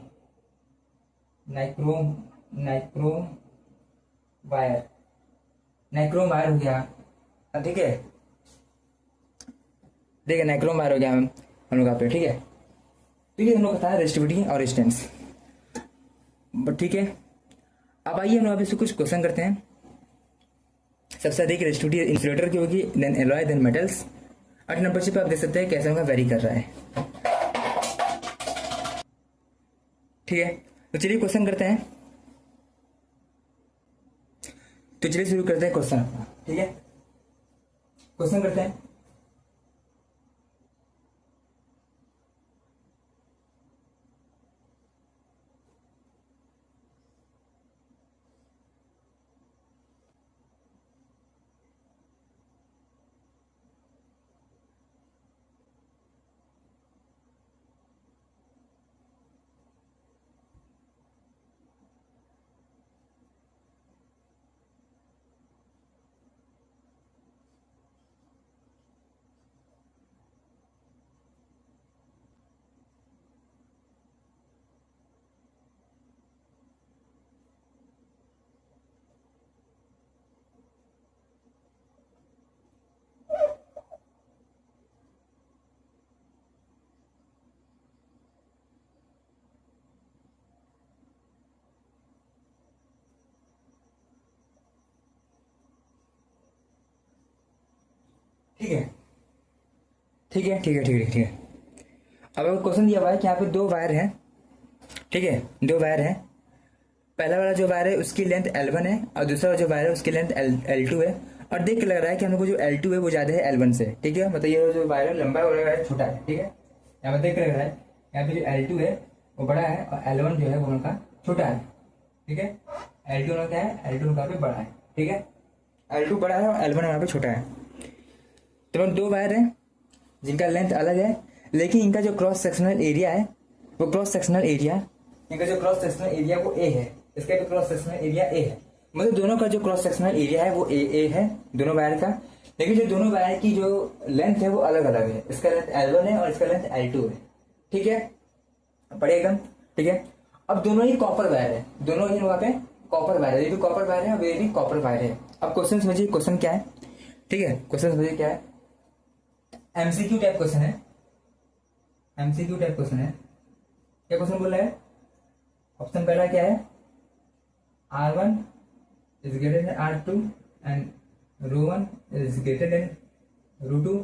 वायर हो गया, ठीक है, नाइक्रोम वायर हो गया हम लोग का पे, ठीक है। तो ये हम लोग बताया रेजिस्टिविटी और रेजिस्टेंस, बट ठीक है। अब आइए हम लोग अभी से कुछ क्वेश्चन करते हैं। सबसे अधिक रेजिस्टिविटी इंसुलेटर की होगी, देन एलॉय, देन मेटल्स। 8 नंबर पे आप देख सकते हैं कैसे उनका वेरी कर रहा है, ठीक है। तो चलिए क्वेश्चन करते हैं, तो चलिए शुरू करते हैं क्वेश्चन अपना, ठीक है। क्वेश्चन करते हैं। ठीक है, ठीक है, ठीक है, ठीक है, ठीक है। अब क्वेश्चन दिया हुआ है कि यहाँ पे 2 वायर हैं, ठीक है, 2 वायर हैं। पहला वाला जो वायर है उसकी लेंथ L1 है और दूसरा जो वायर है उसकी लेंथ L2 है, और देख के लग रहा है कि हम लोग को जो L2 है वो ज्यादा है L1 से, ठीक है। मतलब ये जो वायर है लंबा है और छोटा है, ठीक है। यहाँ पे देख के लग रहा है यहाँ पे जो L2 है वो बड़ा है और L1 जो है वो उनका छोटा है, ठीक है। L2 उनका है, L2 उनका भी बड़ा है, ठीक है। L2 बड़ा है और L1 यहाँ पे छोटा है। तो 2 वायर हैं जिनका लेंथ अलग है, लेकिन इनका जो क्रॉस सेक्शनल एरिया है वो इनका जो क्रॉस सेक्शनल एरिया वो ए है, इसका भी क्रॉस सेक्शनल एरिया ए है। मतलब दोनों का जो क्रॉस सेक्शनल एरिया है वो ए है दोनों वायर का, लेकिन जो दोनों वायर की जो लेंथ है वो अलग अलग है। इसका लेंथ L1 है और इसका लेंथ L2 है, ठीक है, पढ़िए एकदम, ठीक है। अब दोनों ही कॉपर वायर है, दोनों ही वहां पे कॉपर वायर है, ये भी कॉपर वायर है और ये भी कॉपर वायर है। अब क्वेश्चन समझिए, क्वेश्चन क्या है, ठीक है, क्वेश्चन समझिए क्या है। एमसीक्यू टाइप क्वेश्चन है, एमसीक्यू टाइप क्वेश्चन है। क्या क्वेश्चन बोल रहा है? ऑप्शन पहला क्या है, R1 is greater than R2 and ρ1 is greater than ρ2,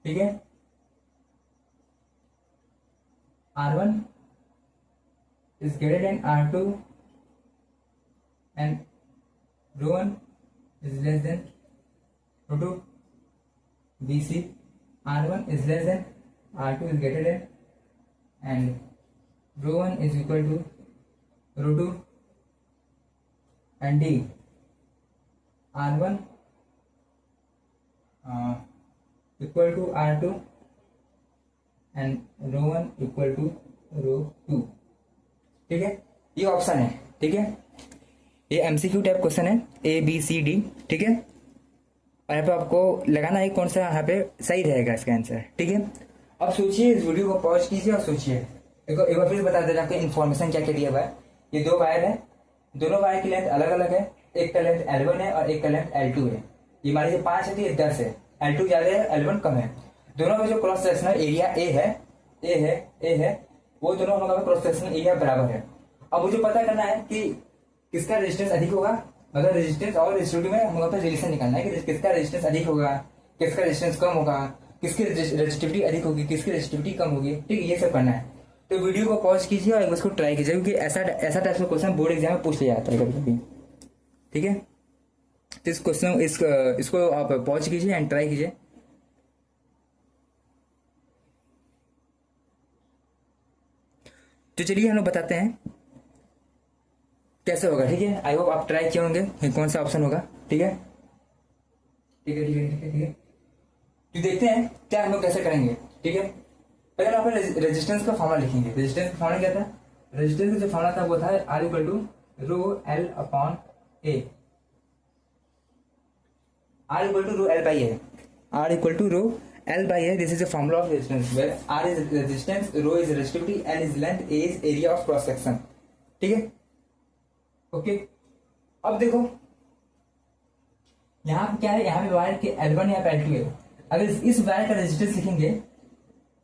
ठीक है। R1 is greater than R2 and ρ1 is less than ρ2। BC, R1 is less than R2 is greater than, and rho 1 is equal to rho 2, and D R1 equal to R2 and rho 1 equal to rho 2। ठीक है, ये option है। ठीक है, ये MCQ type question है, A B C D. ठीक है, और यहाँ पे आपको लगाना है कौन सा यहाँ पे सही रहेगा इसका आंसर। ठीक है, अब सोचिए, इस वीडियो को पॉज कीजिए और सोचिए। एक बार फिर बता दे रहा आपको इन्फॉर्मेशन क्या क्या दिया हुआ है। ये दो वायर है, दोनों वायर की लेंथ अलग अलग है, एक का लेंथ L1 है और एक का लेंथ L2 है। ये मान लीजिए 5 है तो ये 10 है, L2 ज्यादा है, L1 कम है। दोनों का जो क्रॉस सेक्शनल एरिया ए है, वो दोनों का क्रॉस सेक्शनल एरिया बराबर है। अब मुझे पता करना है कि किसका रेजिस्टेंस अधिक होगा, मतलब रेजिस्टेंस और रेजिस्टिविटी में हम लोग रिलेशन निकालना है कि किसका रेजिस्टेंस अधिक होगा, किसका रेजिस्टेंस कम होगा, किसकी रेजिस्टिविटी अधिक होगी, किसकी रेजिस्टिविटी कम होगी। ठीक है, ये सब करना है। तो वीडियो को पॉज कीजिए और इसको ट्राई कीजिए, क्योंकि ऐसा टाइप का क्वेश्चन बोर्ड एग्जाम में पूछ लिया जाता है कभी कभी। ठीक है, तो इस क्वेश्चन इसको आप पॉज कीजिए एंड ट्राई कीजिए। तो चलिए हम लोग बताते हैं कैसे होगा। ठीक है, आई होप आप ट्राई किए होंगे कौन सा ऑप्शन होगा। ठीक है, ठीक है, ठीक है, ठीक है, ठीक है। तो देखते हैं क्या हम लोग कैसे करेंगे। ठीक है, पहले यहाँ पे रेजिस्टेंस का फॉर्मूला लिखेंगे। रेजिस्टेंस का फॉर्मूला क्या था? रेजिस्टेंस का जो फॉर्मूला था वो था R equal to rho L upon A. R equal to rho L by A, R equal to rho L by A, this is the formula of resistance where R is resistance, rho is resistivity, L is length, A is area of cross section। ठीक है, okay. अब देखो यहाँ पे क्या है, यहाँ पे वायर के L1 या L2 है। अगर इस वायर का रेजिस्टेंस लिखेंगे,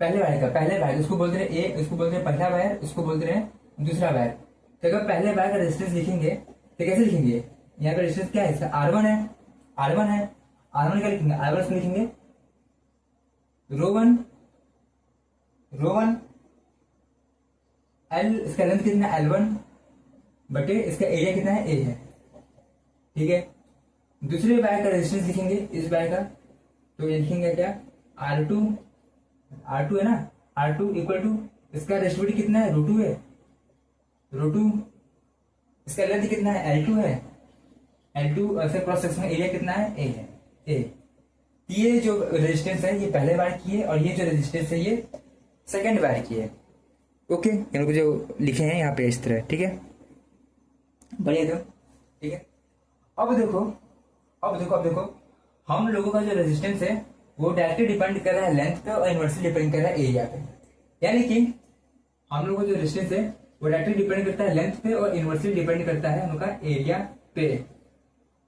पहले वायर उसको बोलते रहे A, उसको बोलते रहे पहला वायर, उसको बोलते रहे दूसरा वायर। तो अगर पहले वायर का रेजिस्टेंस लिखेंगे तो कैसे लिखेंगे? यहाँ पे रेजिस्टेंस क्या है इसका? R1 है, R1 क्या लिखेंगे? R1 इसको लिखेंगे रो वन L, इसका लेंथ कितना है? L1 बटे इसका एरिया कितना है? A है। ठीक है, दूसरे वायर का रेजिस्टेंस लिखेंगे इस वायर का, तो ये लिखेंगे क्या? R2 है ना, R2 इक्वल टू इसका रेजिस्टिविटी कितना है? √2 है, √2। इसका लेंथ कितना है? L2 है, L2 और इसका क्रॉस सेक्शनल एरिया कितना है? A है, A। ये जो रेजिस्टेंस है ये पहले वायर की है और ये जो रेजिस्टेंस है ये सेकंड वायर की है। ओके, इन लोग जो लिखे हैं यहाँ पे इस तरह। ठीक है, बढ़िया दो। ठीक है, अब देखो हम लोगों का जो रेजिस्टेंस है वो डायरेक्टली डिपेंड कर रहा है लेंथ पे और इनवर्सली डिपेंड कर रहा है एरिया पे। यानी कि हम लोगों का जो रेजिस्टेंस है वो डायरेक्टली डिपेंड करता है लेंथ पे और इनवर्सली डिपेंड करता है हम लोग का एरिया पे।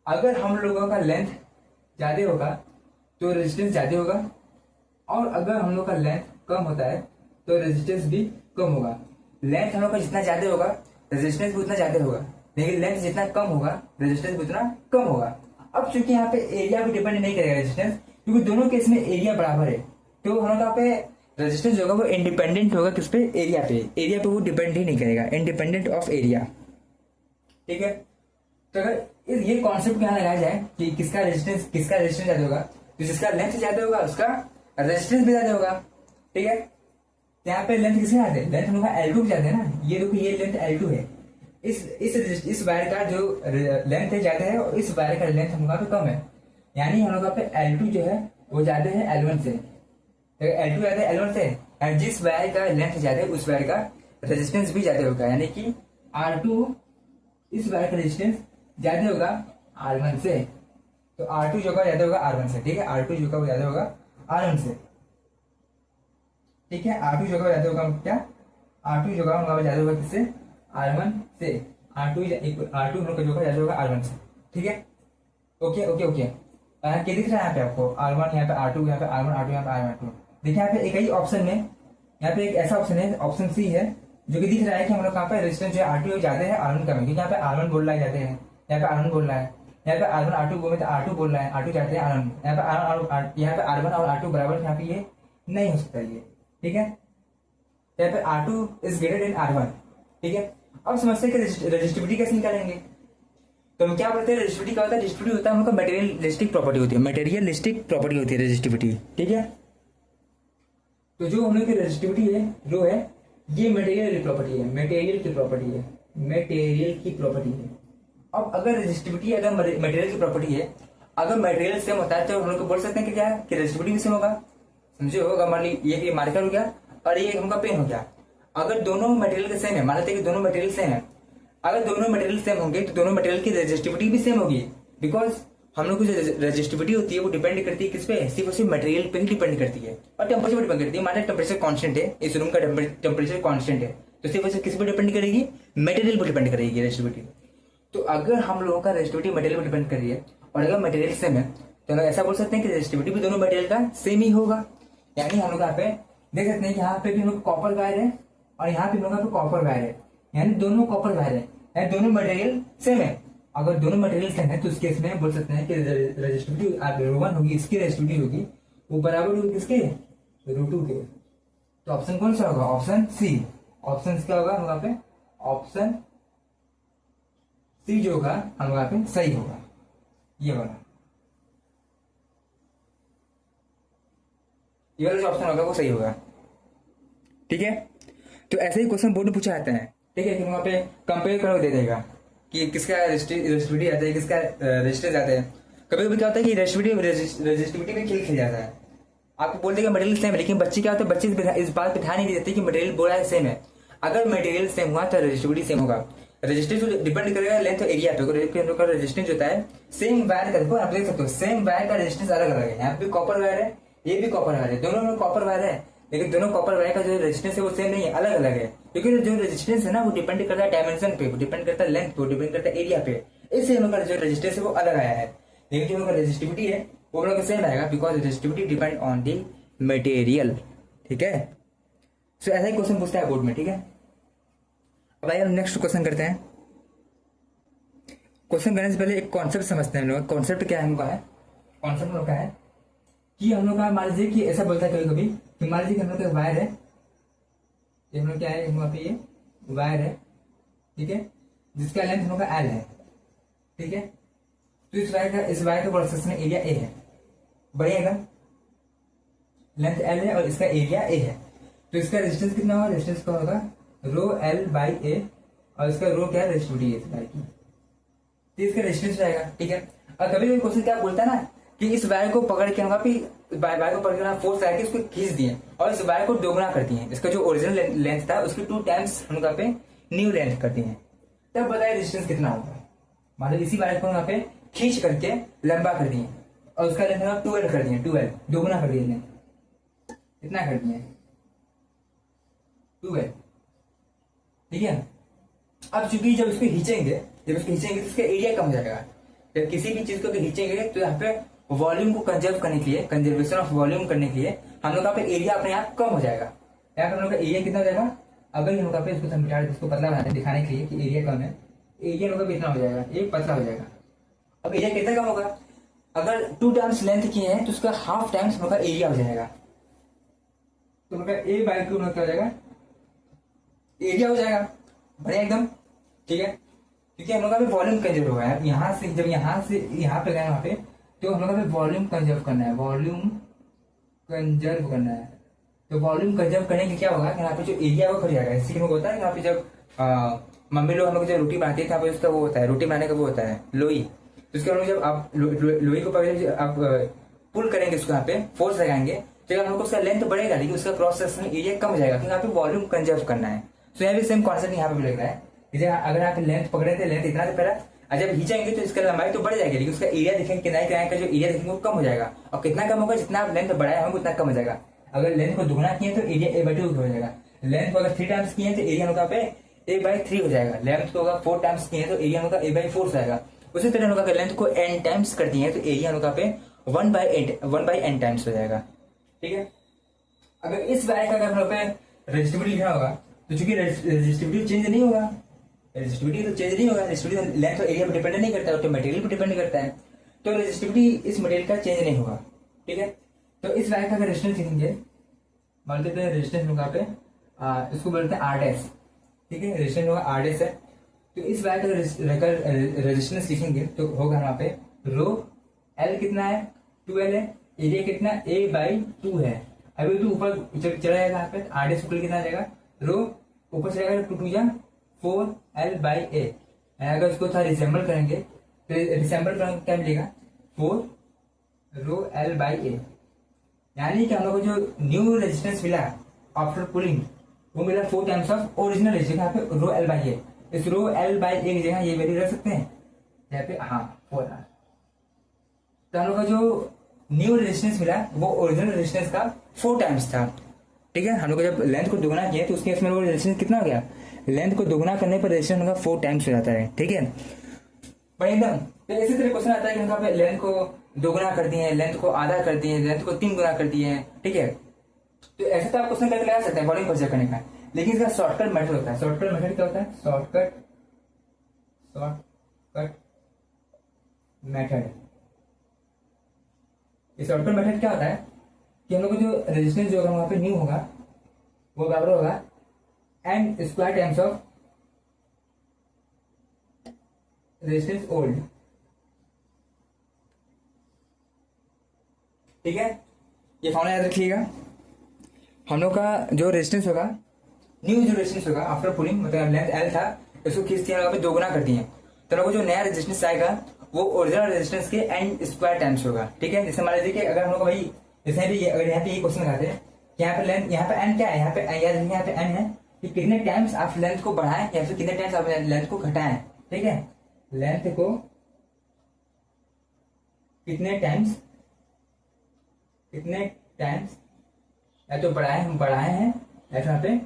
अगर हम लोगों का लेंथ ज्यादा होगा तो रेजिस्टेंस ज्यादा होगा, और अगर हम लोग का लेंथ कम होता है तो रेजिस्टेंस भी कम होगा। लेंथ हम लोग का जितना ज्यादा होगा रेजिस्टेंस भी उतना ज्यादा होगा, लेकिन लेंथ जितना कम होगा रेजिस्टेंस भी उतना कम होगा। अब चूंकि यहाँ पे एरिया भी डिपेंड नहीं करेगा रेजिस्टेंस, क्योंकि दोनों केस में एरिया बराबर है, तो हम लोग यहाँ पे रेजिस्टेंस जो होगा वो इंडिपेंडेंट होगा किस पे? एरिया पे वो डिपेंड ही नहीं करेगा, इंडिपेंडेंट ऑफ एरिया। ठीक है, तो अगर ये कॉन्सेप्ट यहाँ लगाया जाए कि किसका रेजिस्टेंस ज्यादा होगा, तो जिसका लेंथ ज्यादा होगा उसका रेजिस्टेंस भी ज्यादा होगा। ठीक है, तो यहाँ पे लेंथ किसका ज्यादा है? लेंथ हम लोग का L2 ज्यादा है ना, ये देखो ये लेंथ L2 है। इस वायर का जो लेंथ है ज्यादा है और इस वायर का लेंथ हम लोग पे कम है, यानी हम लोग पे L2 जो है वो ज्यादा है L1 से। L2 ज्यादा है L1 से, और जिस वायर का लेंथ ज्यादा है उस वायर का रेजिस्टेंस भी ज्यादा होगा, यानी कि R2 इस वायर का रेजिस्टेंस ज्यादा होगा R1 से, तो R2 जो का ज्यादा होगा R1 से। ठीक है, R2 जो का ज्यादा होगा R1 से। ठीक है, R2 जो का ज्यादा होगा क्या? R2 जो का ज्यादा होगा किससे? R1 से। R2 जो का ज्यादा होगा R1 से। ठीक है, ओके ओके ओके। क्या दिख रहा है यहाँ पे आपको? R1 यहाँ पे R2, यहाँ पे R1 R2, यहाँ पे R2। देखिए यहाँ पे एक ही ऑप्शन में, यहाँ पे एक ऐसा ऑप्शन है, ऑप्शन सी है, जो कि दिख रहा है कि हम लोग यहाँ पे रेजिस्टेंस जो है R2 ज्यादा है R1 कम है, क्योंकि यहाँ पे R1 बोल रहा है ज्यादा है, यहाँ पे R1 बोल रहा है, यहाँ पे R1 R2 बोले तो R2 बोल रहा है, R2 चाहते हैं R1, यहाँ पे R1 और R2 बराबर, यहाँ पे ये नहीं हो सकता ये। ठीक है, यहाँ पे R2 is greater than R1। ठीक है, अब समझते हैं कि रेजिस्टिविटी कैसे निकालेंगे। तो हम क्या बोलते हैं? रेजिस्टिविटी क्या होता है? रेजिस्टिविटी होता है हम लोग का मटेरियलिस्टिक प्रॉपर्टी होती है, रेजिस्टिविटी। ठीक है, तो जो हम लोग की रेजिस्टिविटी है रो है, ये मटेरियल की प्रॉपर्टी है, मटेरियल की प्रॉपर्टी है, मटेरियल की प्रॉपर्टी है। अब अगर रेजिस्टिविटी अगर मटेरियल की प्रॉपर्टी है, अगर मटेरियल सेम होता है तो हम लोग को बोल सकते हैं कि क्या है कि रेजिस्टिविटी भी सेम होगा। समझे होगा, मान ली ये मार्कर हो गया और ये हमका पेन हो गया। अगर दोनों मटेरियल के सेम है, मान लेते हैं कि दोनों मटेरियल सेम है, अगर दोनों मटेरियल सेम होंगे तो दोनों मटेरियल की रेजिस्टिविटी भी सेम होगी। बिकॉज हम लोग की जो रेजिस्टिविटी होती है वो डिपेंड करती है किस पे, सिर्फ और सिर्फ मटेरियल पे ही डिपेंड करती है और टेम्परेचर पे डिपेंड करती है। मान टेम्परेचर कांस्टेंट है, इस रूम का टेम्परेचर कांस्टेंट है, तो सिर्फ और सिर्फ किस पे डिपेंड करेगी, मटेरियल पर डिपेंड करेगी रेजिस्टिविटी। तो अगर हम लोगों का रेजिस्टिविटी मटेरियल पर डिपेंड कर रही है और अगर मटेरियल सेम है तो हम ऐसा बोल सकते हैं कि रेजिस्टिविटी भी दोनों मटेरियल का सेम ही होगा। यानी हम लोग यहाँ पे देख सकते हैं कि यहाँ पे भी हम लोग कॉपर वायर है और यहाँ पे हम लोग कॉपर वायर है, यानी दोनों कॉपर वायर है, यानी दोनों मटेरियल सेम है। अगर दोनों मटेरियल सेम है तो इस केस में बोल सकते हैं कि रेजिस्टिविटी रो1 होगी, इसकी रेजिस्टिविटी होगी वो बराबर होगी किसके, रो2 के। तो ऑप्शन कौन सा होगा, ऑप्शन सी। ऑप्शन क्या होगा हम यहाँ पे, ऑप्शन सी जो होगा हम यहाँ पे सही होगा, ये वाला, ये वाला जो ऑप्शन होगा वो सही होगा। ठीक है, तो ऐसे ही क्वेश्चन बोर्ड में पूछा जाता है। ठीक है, कि वहां पे कंपेयर करो दे देगा कि किसका रेजिस्टिविटी आता है, किसका रेजिस्टेंस आता है। कभी कभी क्या होता है कि रेजिस्टिविटी में खेल जाता है, आपको बोल देगा मटेरियल सेम है, लेकिन बच्चे क्या होता है, बच्चे इस बात पे ध्यान नहीं देते कि मटेरियल बोला है सेम है। अगर मटेरियल सेम हुआ तो रेजिस्टिविटी सेम होगा। रेजिस्टेंस डिपेंड करेगा लेंथ और एरिया पे। रेजिस्टेंस होता है सेम वायर का, आप देख सकते हो सेम वायर का रेजिस्टेंस अलग अलग है। यहाँ पे कॉपर वायर है, ये भी कॉपर वायर है, दोनों में कॉपर वायर है, लेकिन दोनों कॉपर वायर का जो रेजिस्टेंस है वो सेम नहीं है, अलग अलग है। क्योंकि जो रेजिस्टेंस है ना वो डिपेंड करता है डायमेंशन पे, वो डिपेंड करता है लेंथ पे, वो डिपेंड करता है एरिया पे। इससे हम लोग का जो रेजिस्टेंस है वो अलग आया है, लेकिन जो हम लोग का रेजिस्टिविटी है वो हम लोग का सेम आएगा, because resistivity depend on the material. ठीक है, सो ऐसा ही क्वेश्चन पूछता है बोर्ड में। ठीक है, अब आइए हम नेक्स्ट क्वेश्चन करते हैं। क्वेश्चन करने से पहले एक कॉन्सेप्ट समझते हैं हम लोग। कॉन्सेप्ट क्या है हम लोग का है, कॉन्सेप्ट हम लोग का है कि हम लोग का मान लीजिए कि ऐसा बोलता है कभी कभी कि मान लीजिए कि हम लोग का वायर है, ये हम लोग क्या है, वहां पे ये वायर है, ठीक है, जिसका लेंथ हम लोग का एल है। ठीक है, तो इस वायर का क्रॉस सेक्शन एरिया ए है, बढ़िया एकदम, लेंथ एल है और इसका एरिया ए है। तो इसका रेजिस्टेंस कितना होगा, रेजिस्टेंस का होगा रो एल बाई ए, और इसका रो क्या है, रेजिस्टिविटी है इस वायर की, तो इसका रेजिस्टेंस रहेगा। ठीक है, और कभी कभी क्वेश्चन क्या बोलता है ना कि इस वायर को पकड़ के वायर को पकड़ के फोर्स लगा के इसको खींच दिए और इस वायर को दोगुना करती हैं, इसका जो ओरिजिनल लेंथ था उसकी 2 टाइम्स हम लोग पे न्यू लेंथ करती हैं, तब बताए रेजिस्टेंस कितना होगा। मान लो इसी वायर को यहाँ पे खींच करके लंबा कर दिए और उसका लेंथ 12 कर दिए, 12 दोगुना कर दिए लेंथ, कितना कर दिए 12। ठीक है, अब चूंकि जब इसको खींचेंगे तो इसका एरिया कम हो जाएगा। जब किसी भी चीज को खींचेंगे तो यहाँ पे वॉल्यूम को कंजर्व करने के लिए, कंजर्वेशन ऑफ वॉल्यूम करने के लिए हम लोग का पे एरिया अपने आप कम हो जाएगा। यहाँ पे हम लोग का एरिया कितना हो जाएगा, अगर हम लोग पे इसको समझा इसको पतला बनाते हैं दिखाने के लिए कि एरिया कम है, एरिया लोग कितना हो जाएगा, ये पतला हो जाएगा। अब एरिया कितना कम होगा, अगर 2 टाइम्स लेंथ किए हैं तो उसका हाफ टाइम्स हम लोग का एरिया हो जाएगा। तो हम लोग का ए बाई 2 क्या हो जाएगा, एरिया हो जाएगा, बढ़िया एकदम। ठीक है, क्योंकि हम लोग का वॉल्यूम कंजर्व हुआ है, यहाँ से जब यहाँ से यहाँ पे गए वहां पे, तो हम लोग का वॉल्यूम कंजर्व करना है, वॉल्यूम कंजर्व करना है। तो वॉल्यूम कंजर्व करने के क्या होगा कि यहाँ पे जो एरिया है वो खरीद जाएगा। इसी होता है यहाँ पे जब मम्मी लोग हम लोग जब रोटी बनाती है यहाँ पे उसका वो होता है, रोटी बनाने का वो होता है लोई, तो उसके हम लोग जब आप लोई को आप पुल करेंगे उसको यहाँ पे फोर्स लगाएंगे तो हम लोग उसका लेंथ बढ़ेगा, लेकिन उसका क्रॉस सेक्शन एरिया कम हो जाएगा, क्योंकि यहाँ पे वॉल्यूम कंजर्व करना है। तो यहाँ भी सेम कॉन्सेप्ट यहाँ पे भी लग रहा है, अगर आप लेंथ पकड़े थे, लेंथ इतना से पहला, जब खींचेंगे तो इसका लंबाई तो बढ़ जाएगी, लेकिन उसका एरिया देखेंगे किनारे किनारे का जो एरिया देखेंगे वो कम हो जाएगा। और कितना कम होगा, जितना आप लेंथ बढ़ाए होंगे उतना कम हो जाएगा। अगर लेंथ को दुगना किए तो एरिया ए बाई 2 हो जाएगा, लेंथ को अगर 3 टाइम्स किए तो एरिया होगा पे ए बाई 3 हो जाएगा, लेंथ को अगर 4 टाइम्स किए तो एरिया होगा ए बाई 4 हो जाएगा। उसी तरह होगा लेंथ को n टाइम्स कर दिए तो एरिया होगा पे 1 बाई n टाइम्स हो जाएगा। ठीक है, अगर इस वायर का अगर हम लोग पे रेजिस्टिविटी लिखा होगा तो चूंकि रेजिस्टिविटी चेंज नहीं होगा, रेजिस्टिविटी तो चेंज नहीं होगा, रेजिस्टिविटी लेंथ और एरिया पर डिपेंड नहीं करता है, तो मटेरियल पर डिपेंड करता है, तो रेजिस्टिविटी इस मटेरियल का चेंज नहीं होगा। ठीक है, तो इस वायर का अगर रेजिस्टेंस लिखेंगे, मान लेते हैं रेजिस्टेंस होगा पे इसको बोलते हैं R डैश। ठीक है, रेजिस्टेंस होगा R डैश है, तो इस वायर का रेजिस्टेंस लिखेंगे तो होगा यहाँ पे रो L कितना है 12 है, एरिया कितना A बाई 2 है, अभी तो ऊपर चला जाएगा यहाँ पे आर डी स्क्वायर कितना आ जाएगा, रो ऊपर चला जाएगा 2 2 जा 4l/a। अगर इसको थोड़ा रिसेंबल करेंगे तो रिसेंबल करेंगे क्या मिलेगा, 4 ρl/a। यानी कि हम लोग को जो न्यू रेजिस्टेंस मिला आफ्टर पुलिंग वो मिला 4 टाइम्स ऑफ ओरिजिनल रेजिस्टेंस। यहाँ पे ρl/a, इस ρl/a की जगह ये वैल्यू रख सकते हैं यहाँ पे, हाँ 4r। तो हम लोग का जो न्यू रेजिस्टेंस मिला वो ओरिजिनल रेजिस्टेंस का 4 टाइम्स था। ठीक है, हम लोग जब लेंथ को दोगुना किया तो उसके इसमें वो रेजिस्टेंस कितना हो गया, लेंथ को दोगुना करने पर रेजिस्टेंस उनका 4 टाइम्स हो जाता है। ठीक है भाई एकदम। तो इसी तरह क्वेश्चन आता है कि उनका लेंथ को दोगुना कर दिए, लेंथ को आधा कर दिए, लेंथ को 3 गुना कर दिए। ठीक है, तो ऐसे तो आप क्वेश्चन करके लगा सकते हैं फॉलोइंग प्रोसीजर करने का, लेकिन इसका शॉर्टकट मेथड होता है। शॉर्टकट मेथड क्या होता है, शॉर्टकट मेथड। इस शॉर्टकट मेथड क्या होता है कि हम लोग को जो रेजिस्टेंस जो होगा वहां पे न्यू होगा वो बराबर होगा n² times of resistance old. ठीक है, ये फॉर्मूला याद रखिएगा। हम लोग का जो रेजिस्टेंस होगा, न्यू जो रेजिस्टेंस होगा आफ्टर पुलिंग, मतलब लेंथ l था, इसको खींच दिया वहां पे दोगुना कर दिए, तो लोगों को जो नया रेजिस्टेंस आएगा वो ओरिजिनल रेजिस्टेंस के n² टाइम्स होगा। ठीक है, जैसे मान लीजिए कि अगर हम लोग भाई जैसे भी अगर यहाँ पे ये क्वेश्चन लगाते हैं कि यहाँ पे लेंथ, यहाँ पे n क्या है, यहाँ पे यहाँ पे n है कि कितने टाइम्स आप लेंथ को बढ़ाएं या फिर कितने टाइम्स आप लेंथ को घटाएं। ठीक है, लेंथ को कितने टाइम्स या तो हम बढ़ाए हैं या फिर यहाँ पे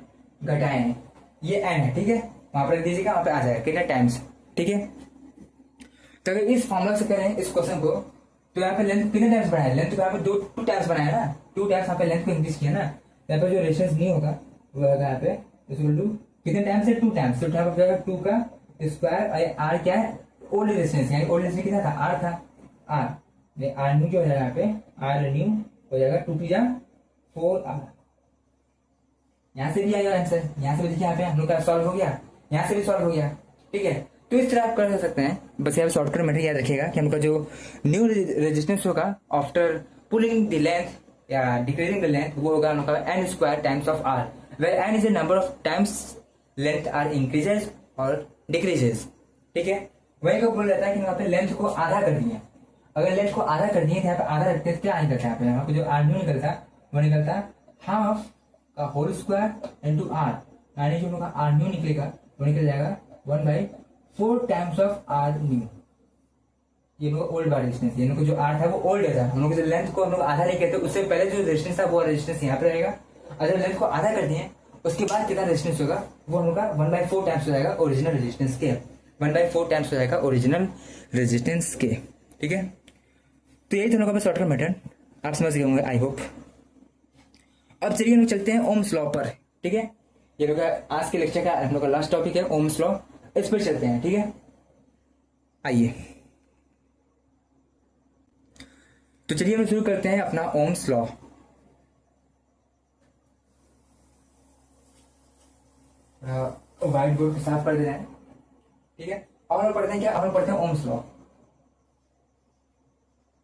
घटाए हैं, ये n है। ठीक है, वहां पर दीजिएगा, वहां पे आ जाएगा कितने टाइम्स। ठीक है, तो अगर इस फॉर्मूला से करें इस क्वेश्चन को, तो यहाँ पे लेंथ कितने टाइम्स बढ़ाया, लेंथ को यहाँ पे 2 टाइम्स बनाया ना, 2 टाइम्स यहाँ पे लेंथ को इंक्रीज किया ना, यहाँ पे जो रेजिस्टेंस नहीं होगा वो होगा यहाँ पे कितने टाइम्स है, 2 टाइम्स। तो यहाँ पे 2 का स्क्वायर और आर क्या है, ओल्ड रेजिस्टेंस, यानी ओल्ड रेजिस्टेंस कितना था, आर था, आर न्यू क्या हो जाएगा यहाँ पे, आर न्यू हो जाएगा 2 जा 4r। यहाँ से भी आएगा आंसर, यहाँ से भी देखिए यहाँ पे हम लोग का सॉल्व हो गया, यहाँ से भी सॉल्व हो गया। ठीक है, तो इस तरह आप कर सकते हैं। बस यहाँ शॉर्टकट मेथड याद रखिएगा कि हमका जो न्यू रेजिस्टेंस होगा आफ्टर पुलिंग द लेंथ या डिक्रीजिंग द लेंथ वो होगा हमका n² times of r, where n is the number of times length are increases और डिक्रीजेस। ठीक है, वही को बोल जाता है कि वहाँ पे लेंथ को आधा कर दिए, अगर लेंथ को आधा कर दिए तो यहाँ पे आधा रखते हैं क्या निकलता है, यहाँ पे जो r न्यू निकलता है वो निकलता हाफ का होल स्क्वायर इंटू r, यानी जो लोग r न्यू निकलेगा वो निकल जाएगा 1/4 टाइम्स ऑफ r न्यू। ये लोग ओल्ड बार रेजिस्टेंस, ये लोग जो r था वो ओल्ड था, हम लोग जो लेंथ को हम लोग आधा नहीं कहते, उससे पहले जो रेजिस्टेंस था वो रेजिस्टेंस यहाँ पे रहेगा। अगर लेंथ को आधा कर दिए उसके बाद कितना रेजिस्टेंस होगा, वो हम लोग का 1/4 टाइम्स हो जाएगा ओरिजिनल रेजिस्टेंस के, 1/4 टाइम्स हो जाएगा ओरिजिनल रेजिस्टेंस के। ठीक है, तो यही था लोगों का शॉर्टकट मेथड, आप समझ गए होंगे आई होप। अब चलिए हम चलते हैं ओम्स लॉ पर। ठीक है, ये लोग आज के लेक्चर का हम लोग का लास्ट टॉपिक है ओम्स लॉ, इस पर चलते हैं। ठीक है, आइए तो चलिए हम शुरू करते हैं अपना ओम्स लॉ। व्हाइट बोर्ड साफ कर दे रहे हैं। ठीक है, और पढ़ते हैं क्या, और पढ़ते हैं Ohm's law.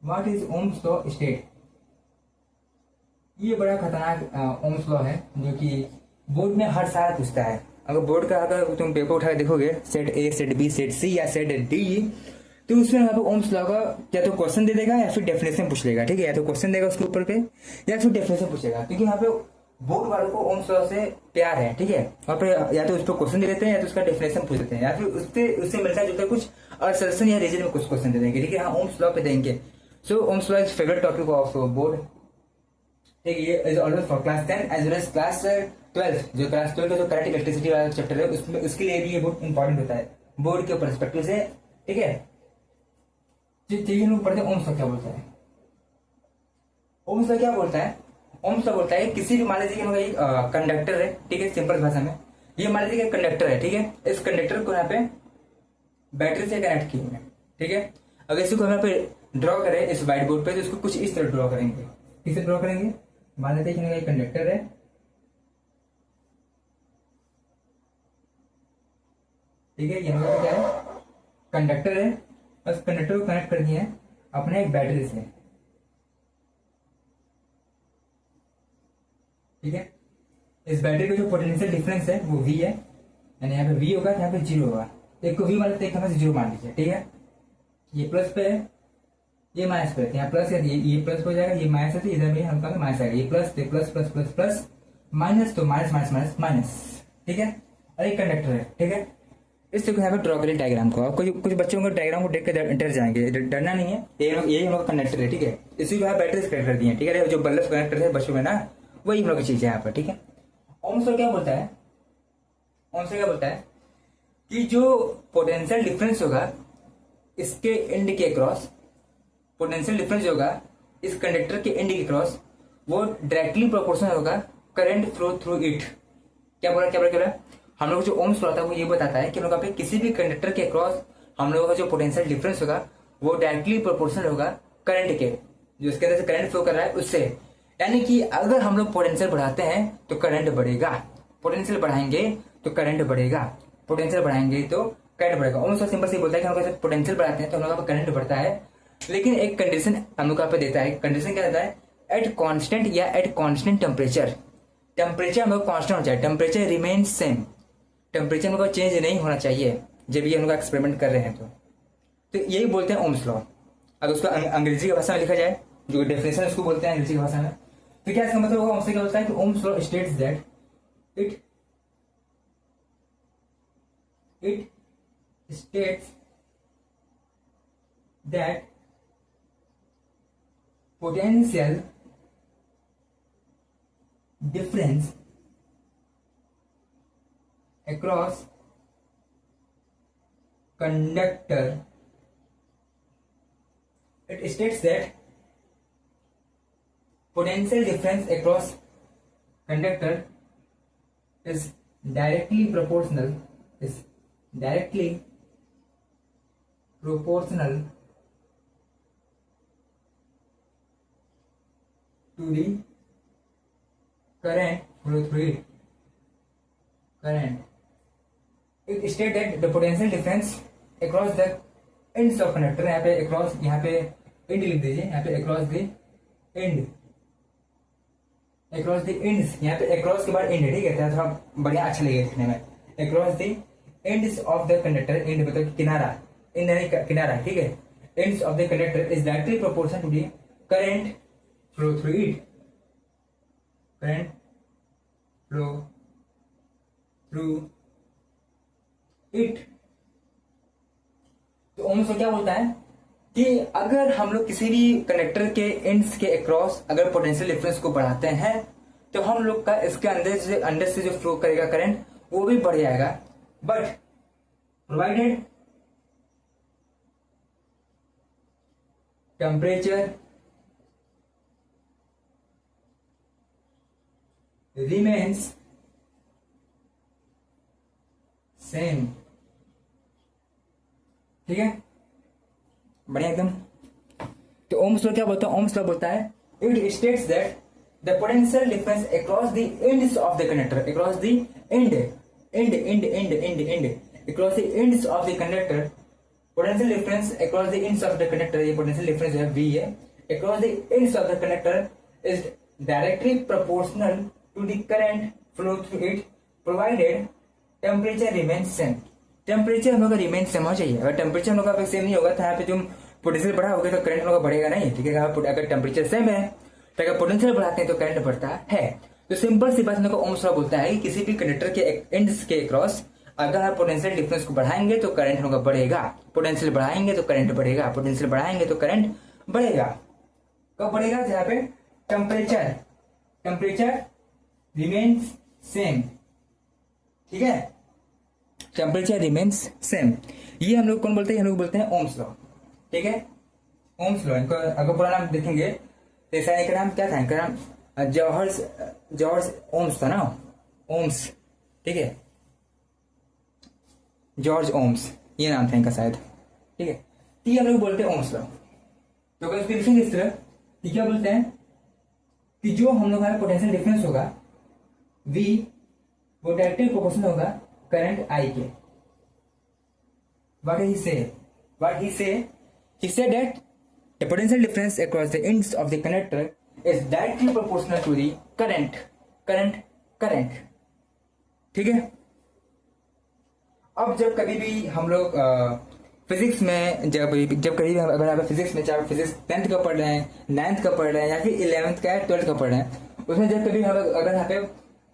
What is Ohm's law state, ये बड़ा खतरनाक ओम्स लॉ है जो कि बोर्ड में हर साल पूछता है। अगर बोर्ड का अगर तुम पेपर उठा के देखोगे set A, set B, set C या सेट डी, तो उसमें यहाँ पे ओम्स लॉ का या तो क्वेश्चन दे देगा या फिर डेफिनेशन पूछ लेगा। ठीक है, या तो क्वेश्चन देगा उसके ऊपर पे या फिर डेफिनेशन पूछेगा, क्योंकि यहाँ पे बोर्ड वालों को ओम्स लॉ से प्यार है। ठीक है, वहाँ पे या तो उस पर क्वेश्चन दे देते हैं या तो उसका डेफिनेशन पूछ देते हैं, या फिर उससे मिलता जुलता कुछ असर्शन या रीजन में कुछ क्वेश्चन दे देंगे। ठीक है, हाँ ओम्स लॉ पे देंगे। So ohms law is favourite topic of board. ठीक है, ये is always for class 10 as well as class 12। जो क्लास 12 का जो करंट इलेक्ट्रिसिटी वाला चैप्टर है उसमें उसके लिए भी ये बहुत इंपॉर्टेंट होता है बोर्ड के पर्सपेक्टिव से। ठीक है, चलिए हम लोग पढ़ते हैं ओम्स लॉ क्या बोलता है। ओम्स लॉ क्या बोलता है, ओम्स लॉ बोलता है किसी भी मान लीजिए कि कंडक्टर है। ठीक है, सिंपल भाषा में ये मान लीजिए कि कंडक्टर है। ठीक है, इस कंडक्टर को यहाँ पे बैटरी से कनेक्ट किए हैं। ठीक है, अगर इसको हम यहाँ पे ड्रॉ करें इस व्हाइट बोर्ड पे तो इसको कुछ इस तरह ड्रॉ करेंगे। किसे ड्रॉ करेंगे, मान लेते हैं कि कंडक्टर है। ठीक है, यहाँ क्या है, कंडक्टर है, बस कंडक्टर को कनेक्ट कर दिए हैं अपने एक बैटरी से। ठीक है। इस बैटरी का जो पोटेंशियल डिफरेंस है वो V है, यानी यहाँ पे V होगा, यहाँ पे 0 होगा। एक को V मान लेते हैं, एक हमें 0 मान लीजिए, ठीक है। ये प्लस पे है, ये माइनस पे है, यहाँ प्लस है, ये प्लस हो जाएगा, ये माइनस है तो इधर भी हम माइनस आएगा। ये प्लस तो plus plus plus plus, minus तो माइनस माइनस माइनस माइनस, ठीक है। और एक कंडक्टर है, ठीक है। इस तरह यहाँ पे ड्रॉ करिए डायग्राम को। कुछ कुछ बच्चों को डायग्राम को देख के डर जाएंगे, डरना नहीं है। यही हम लोग कंडक्टर है, ठीक है। इसी को बैटरी कनेक्ट कर दिए, ठीक है। जो बल्ब कनेक्टर है बच्चों में ना, वही हम लोग की चीज है यहाँ पर, ठीक है। ओम्स लॉ क्या बोलता है? ओम्स लॉ क्या बोलता है कि जो पोटेंशियल डिफरेंस होगा इसके एंड के क्रॉस, पोटेंशियल डिफरेंस होगा इस कंडक्टर के एंड के क्रॉस, वो डायरेक्टली प्रोपोर्शनल होगा करंट फ्लो थ्रू इट। क्या बोला क्या बोला क्या बोला? हम लोग जो ओम्स लॉ था वो ये बताता है कि हम लोग पे किसी भी कंडक्टर के क्रॉस हम लोगों का जो पोटेंशियल डिफरेंस होगा वो डायरेक्टली प्रोपोर्शनल होगा करंट के, जो इसके अंदर से करंट फ्लो कर रहा है उससे। यानी कि अगर हम लोग पोटेंशियल बढ़ाते हैं तो करंट बढ़ेगा, पोटेंशियल बढ़ाएंगे तो करंट बढ़ेगा, पोटेंशियल बढ़ाएंगे तो करंट बढ़ेगा। ओम्स लॉ सिंपल से बोलता है कि हम लोग पोटेंशियल बढ़ाते हैं तो हम लोग का करंट बढ़ता है, लेकिन एक कंडीशन हम लोग पे देता है। कंडीशन क्या देता है? एट कांस्टेंट या एट कांस्टेंट टेम्परेचर। टेम्परेचर हम लोग कांस्टेंट होना चाहिए, टेम्परेचर रिमेन सेम, टेम्परेचर हम लोग का चेंज नहीं होना चाहिए जब ये हम लोग एक्सपेरिमेंट कर रहे हैं तो यही बोलते हैं ओम्स लॉ। अगर उसको अंग्रेजी की भाषा में लिखा जाए, जो डेफिनेशन उसको बोलते हैं अंग्रेजी की भाषा में, तो क्या इसका मतलब होगा? ओम्स क्या होता है कि Ohm's law states that it states that potential difference across conductor, it states that potential difference across conductor is directly proportional to the current flow through it. Current. It states that the potential difference across the ends of conductor, यहाँ पे across, यहाँ पे end लिख दीजिए, यहाँ पे across the end, across the ends, यहाँ पे across के बाद end है, ठीक है। थोड़ा बढ़िया अच्छा लगेगा दिखने में। across the ends of the conductor, end मतलब किनारा, end यानी किनारा, ठीक है। ends of the conductor is directly proportional to the current flow through it, current flow through it। तो ओम्स लॉ क्या बोलता है कि अगर हम लोग किसी भी कंडक्टर के एंड्स के अक्रॉस अगर पोटेंशियल डिफरेंस को बढ़ाते हैं तो हम लोग का इसके अंदर से जो फ्लो करेगा करंट वो भी बढ़ जाएगा, but provided temperature remains same, ठीक है। बढ़िया एकदम। तो ओम्स लॉ क्या बोलता है? ओम्स लॉ बोलता है it states that the potential difference across the ends of the conductor, across the end across the ends of the conductor, potential difference across the ends of the conductor, ये potential difference है V है, across the ends of the conductor is directly proportional to the current flow through it provided temperature remains same। Temperature हम लोग का remain same होना चाहिए। अगर temperature हम लोग का सेम नहीं होगा तो यहाँ पे तुम पोटेंशियल बढ़ा होगा तो करंट हम लोग का बढ़ेगा नहीं, ठीक है। अगर टेम्परेचर सेम है तो अगर पोटेंशियल बढ़ाते हैं तो करंट बढ़ता है। तो सिंपल सी बात हम लोग का ओम्स लॉ बोलता है कि किसी भी कंडक्टर के एंड्स के क्रॉस अगर आप पोटेंशियल डिफरेंस को बढ़ाएंगे तो करंट हम लोग का बढ़ेगा, पोटेंशियल बढ़ाएंगे तो करंट बढ़ेगा, पोटेंशियल बढ़ाएंगे तो करंट बढ़ेगा। कब बढ़ेगा? जहाँ पे टेम्परेचर रिमेन्स सेम, ठीक है। टेम्परेचर रिमेन्स सेम, ये हम लोग कौन बोलते हैं? हम लोग बोलते हैं ओम्स लॉ, ठीक है। ओम्स लॉ, इनको अगर पूरा नाम देखेंगे तो ऐसा इनका नाम क्या था? इनका नाम जॉर्ज ओम्स था ना, ओम्स, ठीक है। जॉर्ज ओम्स ये नाम था इनका शायद, ठीक है। तो ये हम लोग बोलते हैं ओम्स लॉ। तो अगर इसको लिखेंगे इस तरह कि क्या बोलते हैं कि जो हम लोग का पोटेंशियल डिफरेंस होगा V वो डायरेक्टली प्रोपोर्शनल होगा करंट I के। What he say? He said that the potential difference across the ends of the conductor is directly proportional to the current current, current. ठीक है। अब जब कभी भी हम लोग फिजिक्स में जब कभी भी अगर आप फिजिक्स में, चाहे फिजिक्स 10th का पढ़ रहे हैं, 9th का पढ़ रहे हैं, या फिर 11th का 12th का पढ़ रहे हैं, उसमें जब कभी हम अगर यहाँ पे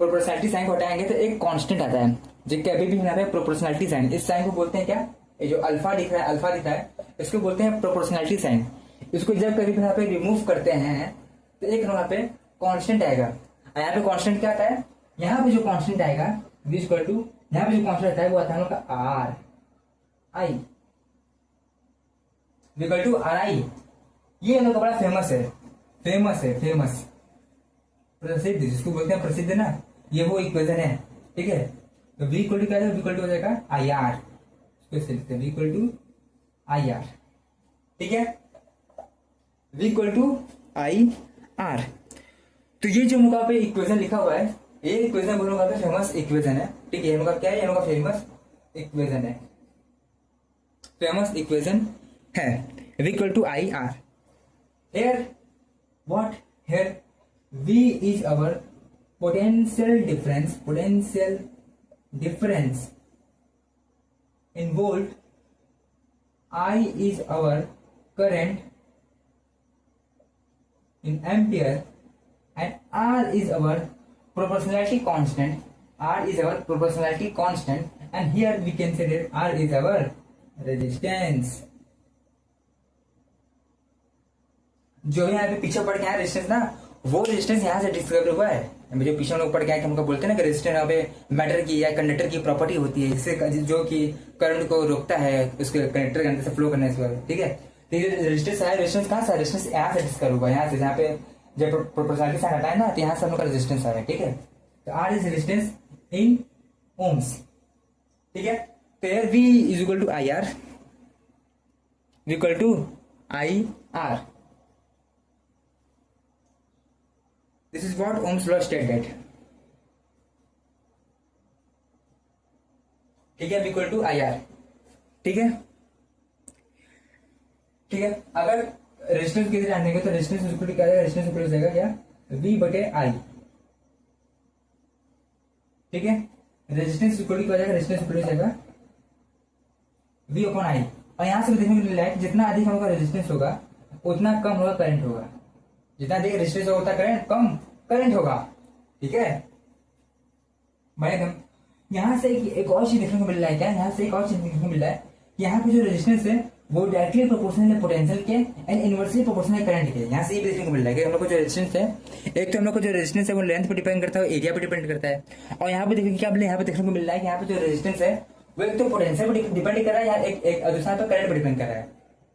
प्रोपोर्शनलिटी साइन को हटाएंगे तो एक कांस्टेंट आता है। जो कभी भी यहाँ पे प्रोपोर्शनलिटी साइन, इस साइन को बोलते हैं क्या, ये जो अल्फा दिख रहा है, अल्फा दिख रहा है, इसको बोलते हैं प्रोपोर्शनलिटी साइन। इसको जब कभी भी यहाँ पे रिमूव करते हैं तो एक यहाँ पे कांस्टेंट आएगा। यहाँ पे कांस्टेंट क्या आता है, यहाँ पे जो कांस्टेंट आएगा इक्वल टू, यहाँ पे जो कांस्टेंट आता है वो आता है हम लोग का R I, equal to R I. ये हम लोग का बड़ा फेमस है, फेमस है, फेमस, प्रसिद्ध, जिसको बोलते हैं प्रसिद्ध ना, ये वो इक्वेशन है। ठीक है। तो v इक्वल टू क्या है, v इक्वल टू हो जाएगा आई आर, इसको लिखते हैं v equal to I R. ठीक है। v equal to I R. तो ये जो हम लोग पे इक्वेशन लिखा हुआ है, ये इक्वेशन हम लोग का फेमस इक्वेशन है। ठीक है। हम लोग का क्या है, हम लोग का फेमस इक्वेशन है, फेमस इक्वेशन है, v equal to I R. Here what, here v is our potential difference in volt, I is our current in ampere, and r is our proportionality constant, and here we can say that r is our resistance। जो यहाँ पे पीछे पड़ के है resistance ना, वो resistance यहाँ से डिस्कवर हुआ है। जो पीछे हम लोग पढ़ के आए, हमको बोलते हैं ना कि रेजिस्टेंस यहाँ पे मैटर की या कंडक्टर की प्रॉपर्टी होती है, जिससे जो कि करंट को रोकता है उसके कंडक्टर के अंदर से फ्लो करने से। ठीक है। तो ये रेजिस्टेंस है, रेजिस्टेंस कहाँ से, रेजिस्टेंस यहाँ से डिस्कवर हुआ, यहाँ से, जहाँ पे जब प्रोपोर्शनलिटी साइन हटाए ना, तो यहाँ से हम लोग का रेजिस्टेंस आ रहा है। ठीक है। तो R is resistance in ohms. ठीक है। तो यार v is equal to I R, equal to I R. This is what Ohm's law stated। ठीक है। Equal to I R. ठीक है। ठीक है। अगर रेजिस्टेंस कैसे जानेंगे तो रेजिस्टेंस इक्वल टू क्या आएगा, रेजिस्टेंस इक्वल हो जाएगा क्या, V बटे आई। ठीक है। रेजिस्टेंस इक्वल टू क्या हो जाएगा, रेजिस्टेंस इक्वल हो जाएगा V अपॉन आई। और यहां से देखने को मिल रहा है कि जितना अधिक हम लोग का रेजिस्टेंस होगा उतना कम होगा करंट होगा, जितना अधिक रेजिस्टेंस होगा उतना करंट कम करंट होगा। ठीक है। यहां से एक और चीज देखने को मिल रहा है क्या, यहाँ से एक और चीज देखने को मिल रहा है कि यहाँ पे जो रेजिस्टेंस है वो डायरेक्टली प्रोपोर्शनल है पोटेंशियल के एंड इनवर्सली प्रोपोर्शनल है करंट के। यहाँ से ये देखने को मिल रहा है कि हम लोग को जो रेजिस्टेंस है, एक तो हम लोग को जो रेजिस्टेंस है वो लेंथ पे डिपेंड करता है, एरिया पे डिपेंड करता है। और यहाँ पे देखिए क्या यहाँ पे देखने को मिल रहा है कि यहाँ पे जो रेजिस्टेंस है वो एक तो पोटेंशियल पे डिपेंड कर रहा है, या एक दूसरा पे करंट पे डिपेंड कर रहा है।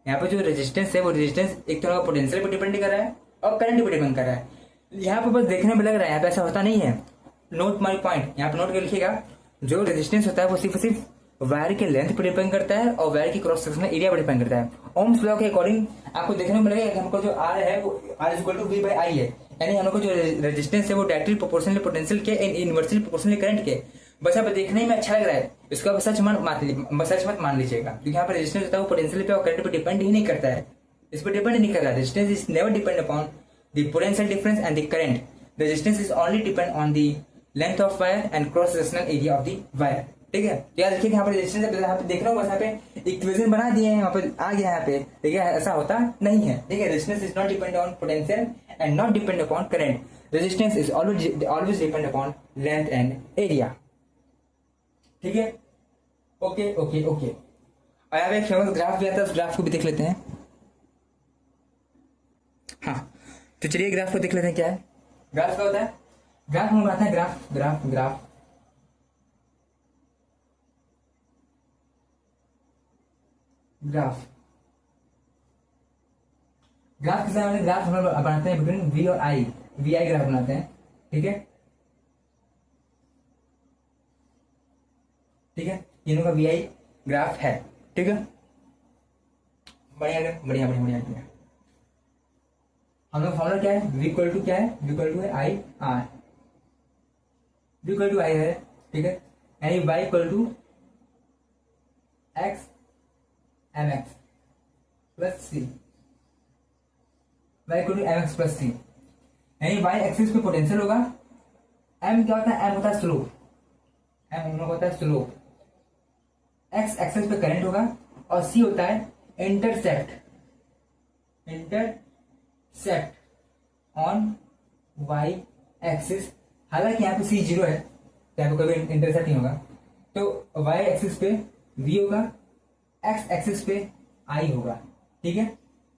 यहाँ पे जो रेजिस्टेंस है वो रेजिस्टेंस एक तो पोटेंशियल पे डिपेंड कर रहा है और करंट पे डिपेंड कर रहा है। यहाँ पे बस देखने में लग रहा है, यहाँ पे ऐसा होता नहीं है। नोट माय पॉइंट, यहाँ पे नोट कर लिखिएगा, जो रेजिस्टेंस होता है वो सिर्फ वायर के लेंथ पे डिपेंड करता है और वायर की क्रॉस सेक्शनल एरिया पे डिपेंड करता है। ओम्स लॉ के अकॉर्डिंग आपको देखने को मिलेगा कि हमको जो आर है वो R equal to V by I है, यानी हमको जो रेजिस्टेंस है वो डायरेक्टली प्रोपोर्शनल पोटेंशियल के इनवर्सली प्रोपोर्शनल करंट के। बस यहाँ पे देखने में अच्छा लग रहा है, इसको आप सच मत मान लीजिएगा, क्योंकि यहाँ पर रेजिस्टेंस होता है वो पोटेंशियल पे और करंट पे डिपेंड ही नहीं करता है, इस पर डिपेंड नहीं कर रहा। Resistance is never depend upon the potential difference and the current. The resistance is only depend on the length of wire and cross sectional area of the wire। ठीक है। तो यार देखिए यहाँ पर रेजिस्टेंस है, यहाँ पे देख रहा हूँ, बस यहाँ पे इक्वेशन बना दिए हैं, यहाँ पे आ गया यहाँ पे। देखिए ऐसा होता नहीं है। ठीक है। Resistance is not depend on potential and not depend upon current. Resistance is always depend upon length and area. ठीक है। Okay okay okay. और यहाँ पे एक फेमस ग्राफ भी आता है, उस ग्राफ को भी देख लेते हैं। हाँ, तो चलिए ग्राफ को देख लेते हैं क्या है। ग्राफ क्या होता है, ग्राफ हम बनाते हैं, graph graph graph graph graph किस तरह ग्राफ हम लोग बनाते हैं बिटवीन वी और आई, वी आई ग्राफ बनाते हैं। ठीक है। ठीक है। तीनों का वी आई ग्राफ है। ठीक है। बढ़िया बढ़िया बढ़िया बढ़िया। हम लोग फॉर्मूला क्या है, v इक्वल टू क्या है, v इक्वल टू है I R, v equal to I है। ठीक है। यानी y equal to x m x plus c, y equal to M x plus c. यानी y एक्सिस पे पोटेंशियल होगा एम क्या होता है, एम होता है स्लोप, एम हम लोग होता है स्लोप, एक्स एक्सेस पे करंट होगा, और सी होता है intercept, intercept on Y axis. हालांकि यहाँ पे सी जीरो है तो यहाँ पे कभी इंटरसेप्ट नहीं होगा, तो वाई एक्सिस पे वी होगा, एक्स एक्सिस पे आई होगा, ठीक है।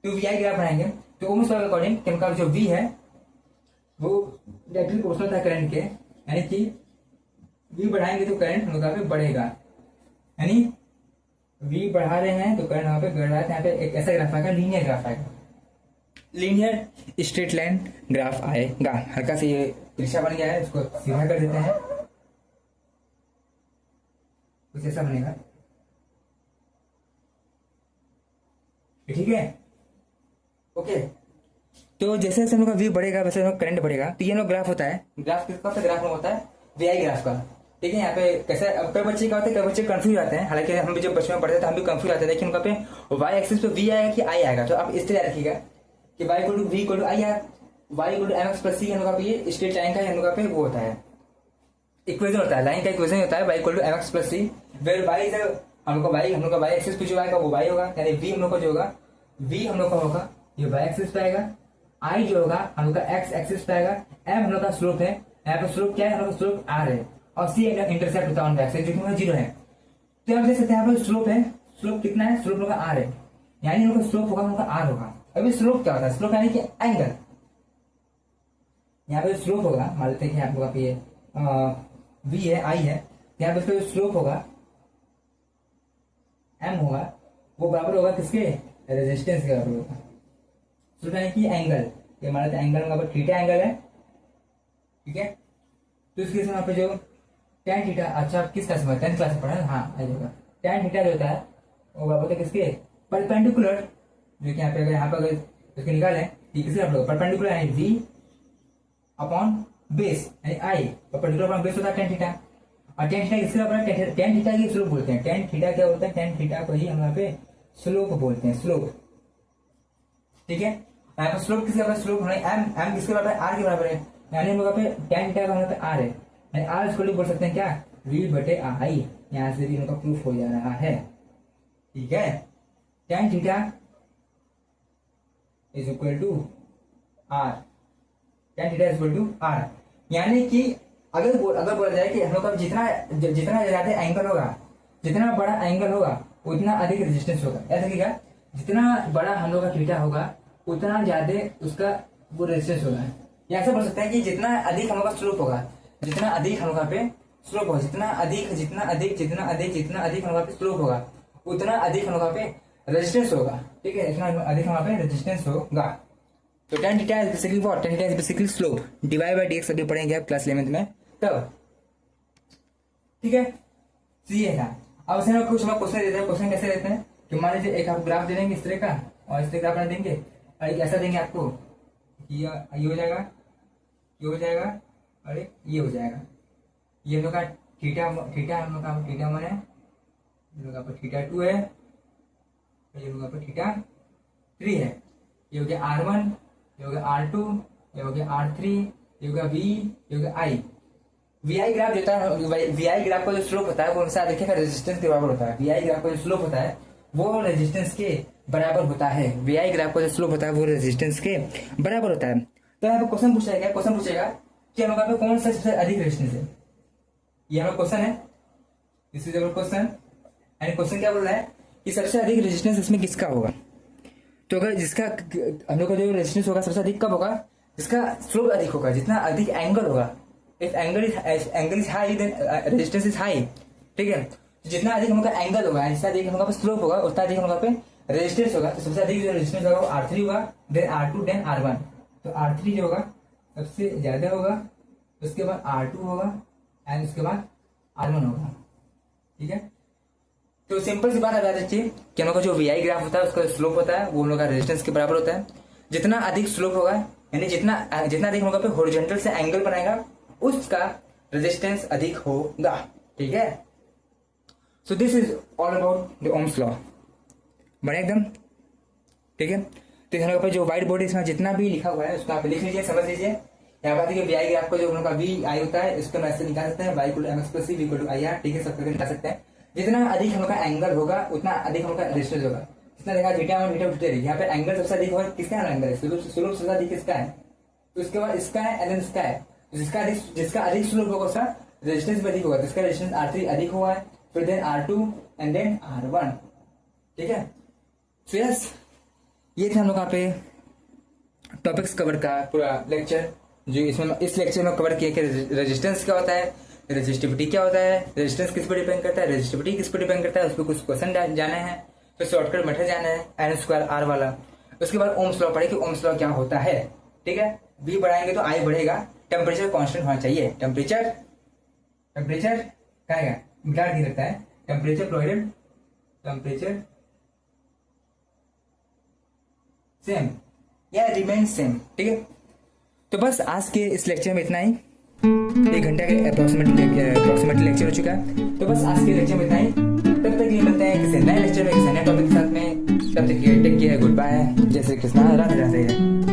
तो वी आई ग्राफ बनाएंगे तो ओम्स लॉ के अकॉर्डिंग केमिकल जो वी है वो डायरेक्टली प्रोपोर्शनल था करंट के, यानी कि वी बढ़ाएंगे तो करंट हम लोग पे बढ़ेगा, यानी वी बढ़ा रहे हैं तो करंट वहां पे बढ़ रहा है। यहाँ पे एक ऐसा ग्राफ आएगा, लीनियर ग्राफ आएगा, लीनियर स्ट्रेट लाइन ग्राफ आएगा। हल्का से ये तिरछा बन गया है, इसको सीधा कर देते हैं, कुछ ऐसा बनेगा, ठीक है, ओके। तो जैसे जैसे हम लोग का व्यू बढ़ेगा वैसे हम लोग करंट बढ़ेगा। तो ये लोग ग्राफ होता है, ग्राफ किसका होता है, ग्राफ में होता है वीआई ग्राफ का, ठीक है। यहाँ पे कैसे, अब कई बच्चे क्या होते हैं, कई बच्चे कंफ्यूज आते हैं, हालांकि हम भी जब बचपन में पढ़ते थे तो हम भी कंफ्यूज आते थे। देखिए उनका पे वाई एक्सिस पे वी आएगा कि आई आएगा, तो आप इस तरह रखिएगा कि y equal to v equal to I R, y equal to M x plus c, हम लोग का पे ये स्ट्रेट लाइन का हम लोग का पे वो होता है इक्वेशन होता है, लाइन का इक्वेशन होता है Y equal to M x plus C, where Y is हम लोग का वाई एक्सिस पे जो आएगा वो वाई होगा, यानी वी हम लोग का जो होगा, वी हम लोग का होगा ये वाई एक्सिस पे आएगा, आई जो होगा हम लोग का एक्स एक्सिस पे आएगा, एम हम लोग का स्लोप है, यहाँ पे स्लोप क्या है, हम लोग का स्लोप आर है, और सी इंटरसेप्ट होता है ऑन एक्सिस जो कि हमारा जीरो है। तो आप देख सकते हैं यहाँ पर स्लोप है, स्लोप कितना है, स्लोप हम लोग का आर है, यानी हम लोग का स्लोप होगा हम लोग का आर होगा। अभी स्लोप क्या होता है, स्लोप यानी कि एंगल, यहाँ पे स्लोप होगा, मान लेते हैं कि आप लोग ये वी है आई है, यहाँ पे स्लोप होगा एम होगा, वो बराबर होगा किसके, रेजिस्टेंस के बराबर होगा। स्लोप यानी कि एंगल, ये मान लेते हैं एंगल का थीटा एंगल है, ठीक है। तो इस केस में यहाँ पे जो tan थीटा, अच्छा आप किस क्लास में 10th क्लास में पढ़ा है, हाँ आ जाएगा, tan थीटा जो होता है वो बराबर होता है किसके, परपेंडिकुलर, जो कि यहाँ पे अगर यहाँ पे अगर इसके निकालें किसके आप लोग परपेंडिकुलर यानी वी अपॉन बेस यानी आई, परपेंडिकुलर अपॉन बेस होता है tan थीटा, और tan थीटा किसके बराबर है, tan थीटा की स्लोप बोलते हैं, tan थीटा क्या होता है, tan थीटा को ही हम यहाँ पे स्लोप बोलते हैं, स्लोप, ठीक है। यहाँ पे स्लोप किसके बराबर, स्लोप हमारे एम किसके बराबर है, आर के बराबर है, यानी हम लोग पे tan थीटा का मतलब आर है, यानी आर इसको बोल सकते हैं क्या, वी बटे आई, यहाँ से भी इनका प्रूफ हो जा रहा है, ठीक है। tan theta is equal to R, tan theta is equal to R, यानी कि अगर बोला जाए कि हम लोग का जितना ज्यादा एंगल होगा, जितना बड़ा एंगल होगा उतना अधिक रेजिस्टेंस होगा, ऐसा क्या, जितना बड़ा हम लोग का थीटा होगा उतना ज्यादा उसका वो रेजिस्टेंस होगा, या ऐसा बोल सकते हैं कि जितना अधिक हम लोग का स्लोप होगा, जितना अधिक हम लोग पे स्लोप होगा, जितना अधिक हम लोग पे स्लोप होगा उतना अधिक हम लोग पे रेजिस्टेंस होगा, ठीक है, इतना अधिक हमारे पे रेजिस्टेंस होगा। तो tan theta is basically what, tan theta is basically slope, dy by dx अभी पढ़ेंगे आप क्लास 11th में तब, ठीक है। तो ये है, अब इसमें कुछ हम क्वेश्चन देते हैं, क्वेश्चन कैसे देते हैं कि मान लीजिए एक आप ग्राफ दे देंगे इस तरह का, और इस तरह ग्राफ बना देंगे, और एक ऐसा देंगे आपको कि ये हो जाएगा, ये हो जाएगा, और ये हो जाएगा, ये हम लोग का थीटा हम लोग का थीटा 1 है, ये लोग का थीटा 2 है, ये होगा पर थीटा 3 है, ये हो गया R1, ये हो गया R2, ये हो गया R3, ये हो गया V, ये हो गया I। VI ग्राफ देता है, VI ग्राफ का जो स्लोप होता है वो हमेशा देखिएगा रेजिस्टेंस के बराबर होता है, VI ग्राफ का जो स्लोप होता है वो रेजिस्टेंस के बराबर होता है, VI ग्राफ का जो स्लोप होता है वो रेजिस्टेंस के बराबर होता है। तो यहाँ पे क्वेश्चन पूछेगा कि हम लोग पे कौन सा सबसे अधिक रेजिस्टेंस है, ये हमारा क्वेश्चन है, this is our question, and question क्या बोल रहा है कि सबसे अधिक रेजिस्टेंस इसमें किसका होगा। तो अगर जिसका हम लोग का जो रेजिस्टेंस होगा सबसे अधिक कब होगा, जिसका स्लोप अधिक होगा, जितना अधिक एंगल होगा, if angle is high then resistance is high, ठीक है। तो जितना अधिक हम लोग का एंगल होगा, जितना अधिक हम लोग का स्लोप होगा उतना अधिक हम लोग पे रेजिस्टेंस होगा। तो सबसे अधिक जो रेजिस्टेंस होगा वो R3 होगा, देन R2, देन R1। तो R3 जो होगा सबसे ज्यादा होगा, उसके बाद R2 होगा, एंड उसके बाद R1 होगा, ठीक है। तो सिंपल सी बात बता दीजिए कि हम लोग का जो VI ग्राफ होता है उसका स्लोप होता है वो हम लोग का रेजिस्टेंस के बराबर होता है। जितना अधिक स्लोप होगा यानी जितना अधिक हम लोग पे हॉरिजॉन्टल से एंगल बनाएगा उसका रेजिस्टेंस अधिक होगा, ठीक है। So this is all about the Ohm's law, बने एकदम, ठीक है। तो हम लोग पे जो व्हाइट बोर्ड इसमें जितना भी लिखा हुआ है उसको आप लिख लीजिए, समझ लीजिए यहाँ बात है कि वी आई ग्राफ का जो हम लोग का वी आई होता है इसको हम ऐसे निकाल सकते हैं, Y equal to M x plus C, V equal to I R, ठीक है, सब करके निकाल सकते हैं। जितना अधिक हम लोग का एंगल होगा उतना अधिक हम लोग का रेजिस्टेंस होगा। जितना देखा थीटा और थीटा उठते रही, यहाँ पे एंगल सबसे अधिक होगा, किसका एंगल है, स्लोप सबसे अधिक किसका है, तो उसके बाद इसका है एंड देन इसका है, जिसका अधिक स्लोप होगा उसका रेजिस्टेंस भी अधिक होगा, तो इसका रेजिस्टेंस R3 अधिक हुआ है, फिर then R2 and then R1, ठीक है। सो यस, ये थे हम लोग यहाँ पे टॉपिक्स कवर का पूरा लेक्चर, जो इसमें इस लेक्चर में कवर किया कि रेजिस्टेंस क्या होता है, रेजिस्टिविटी क्या होता है, रेजिस्टेंस किस पर डिपेंड करता है, रेजिस्टिविटी किस पर डिपेंड करता है, उस पर कुछ क्वेश्चन जाने हैं, फिर शॉर्टकट मेथड जाना है एन स्क्वायर आर वाला। उसके बाद ओम्स लॉ पढ़े कि ओम्स लॉ क्या होता है, ठीक है। बी बढ़ाएंगे तो आई बढ़ेगा, टेम्परेचर कांस्टेंट होना चाहिए, टेम्परेचर क्या है, मिटार नहीं रहता है, टेम्परेचर प्रोवाइडेड, टेम्परेचर सेम या रिमेन सेम, ठीक है। तो बस आज के इस लेक्चर में इतना ही, 1 घंटे का अप्रोक्सीमेटली लेक्चर हो चुका है। तो बस आज के लेक्चर में इतना ही, तब तक ये मिलते हैं किसी नए लेक्चर में किसी नए टॉपिक के साथ में, तब तक टेक केयर, गुड बाय, जय श्री कृष्णा, राधे राधे।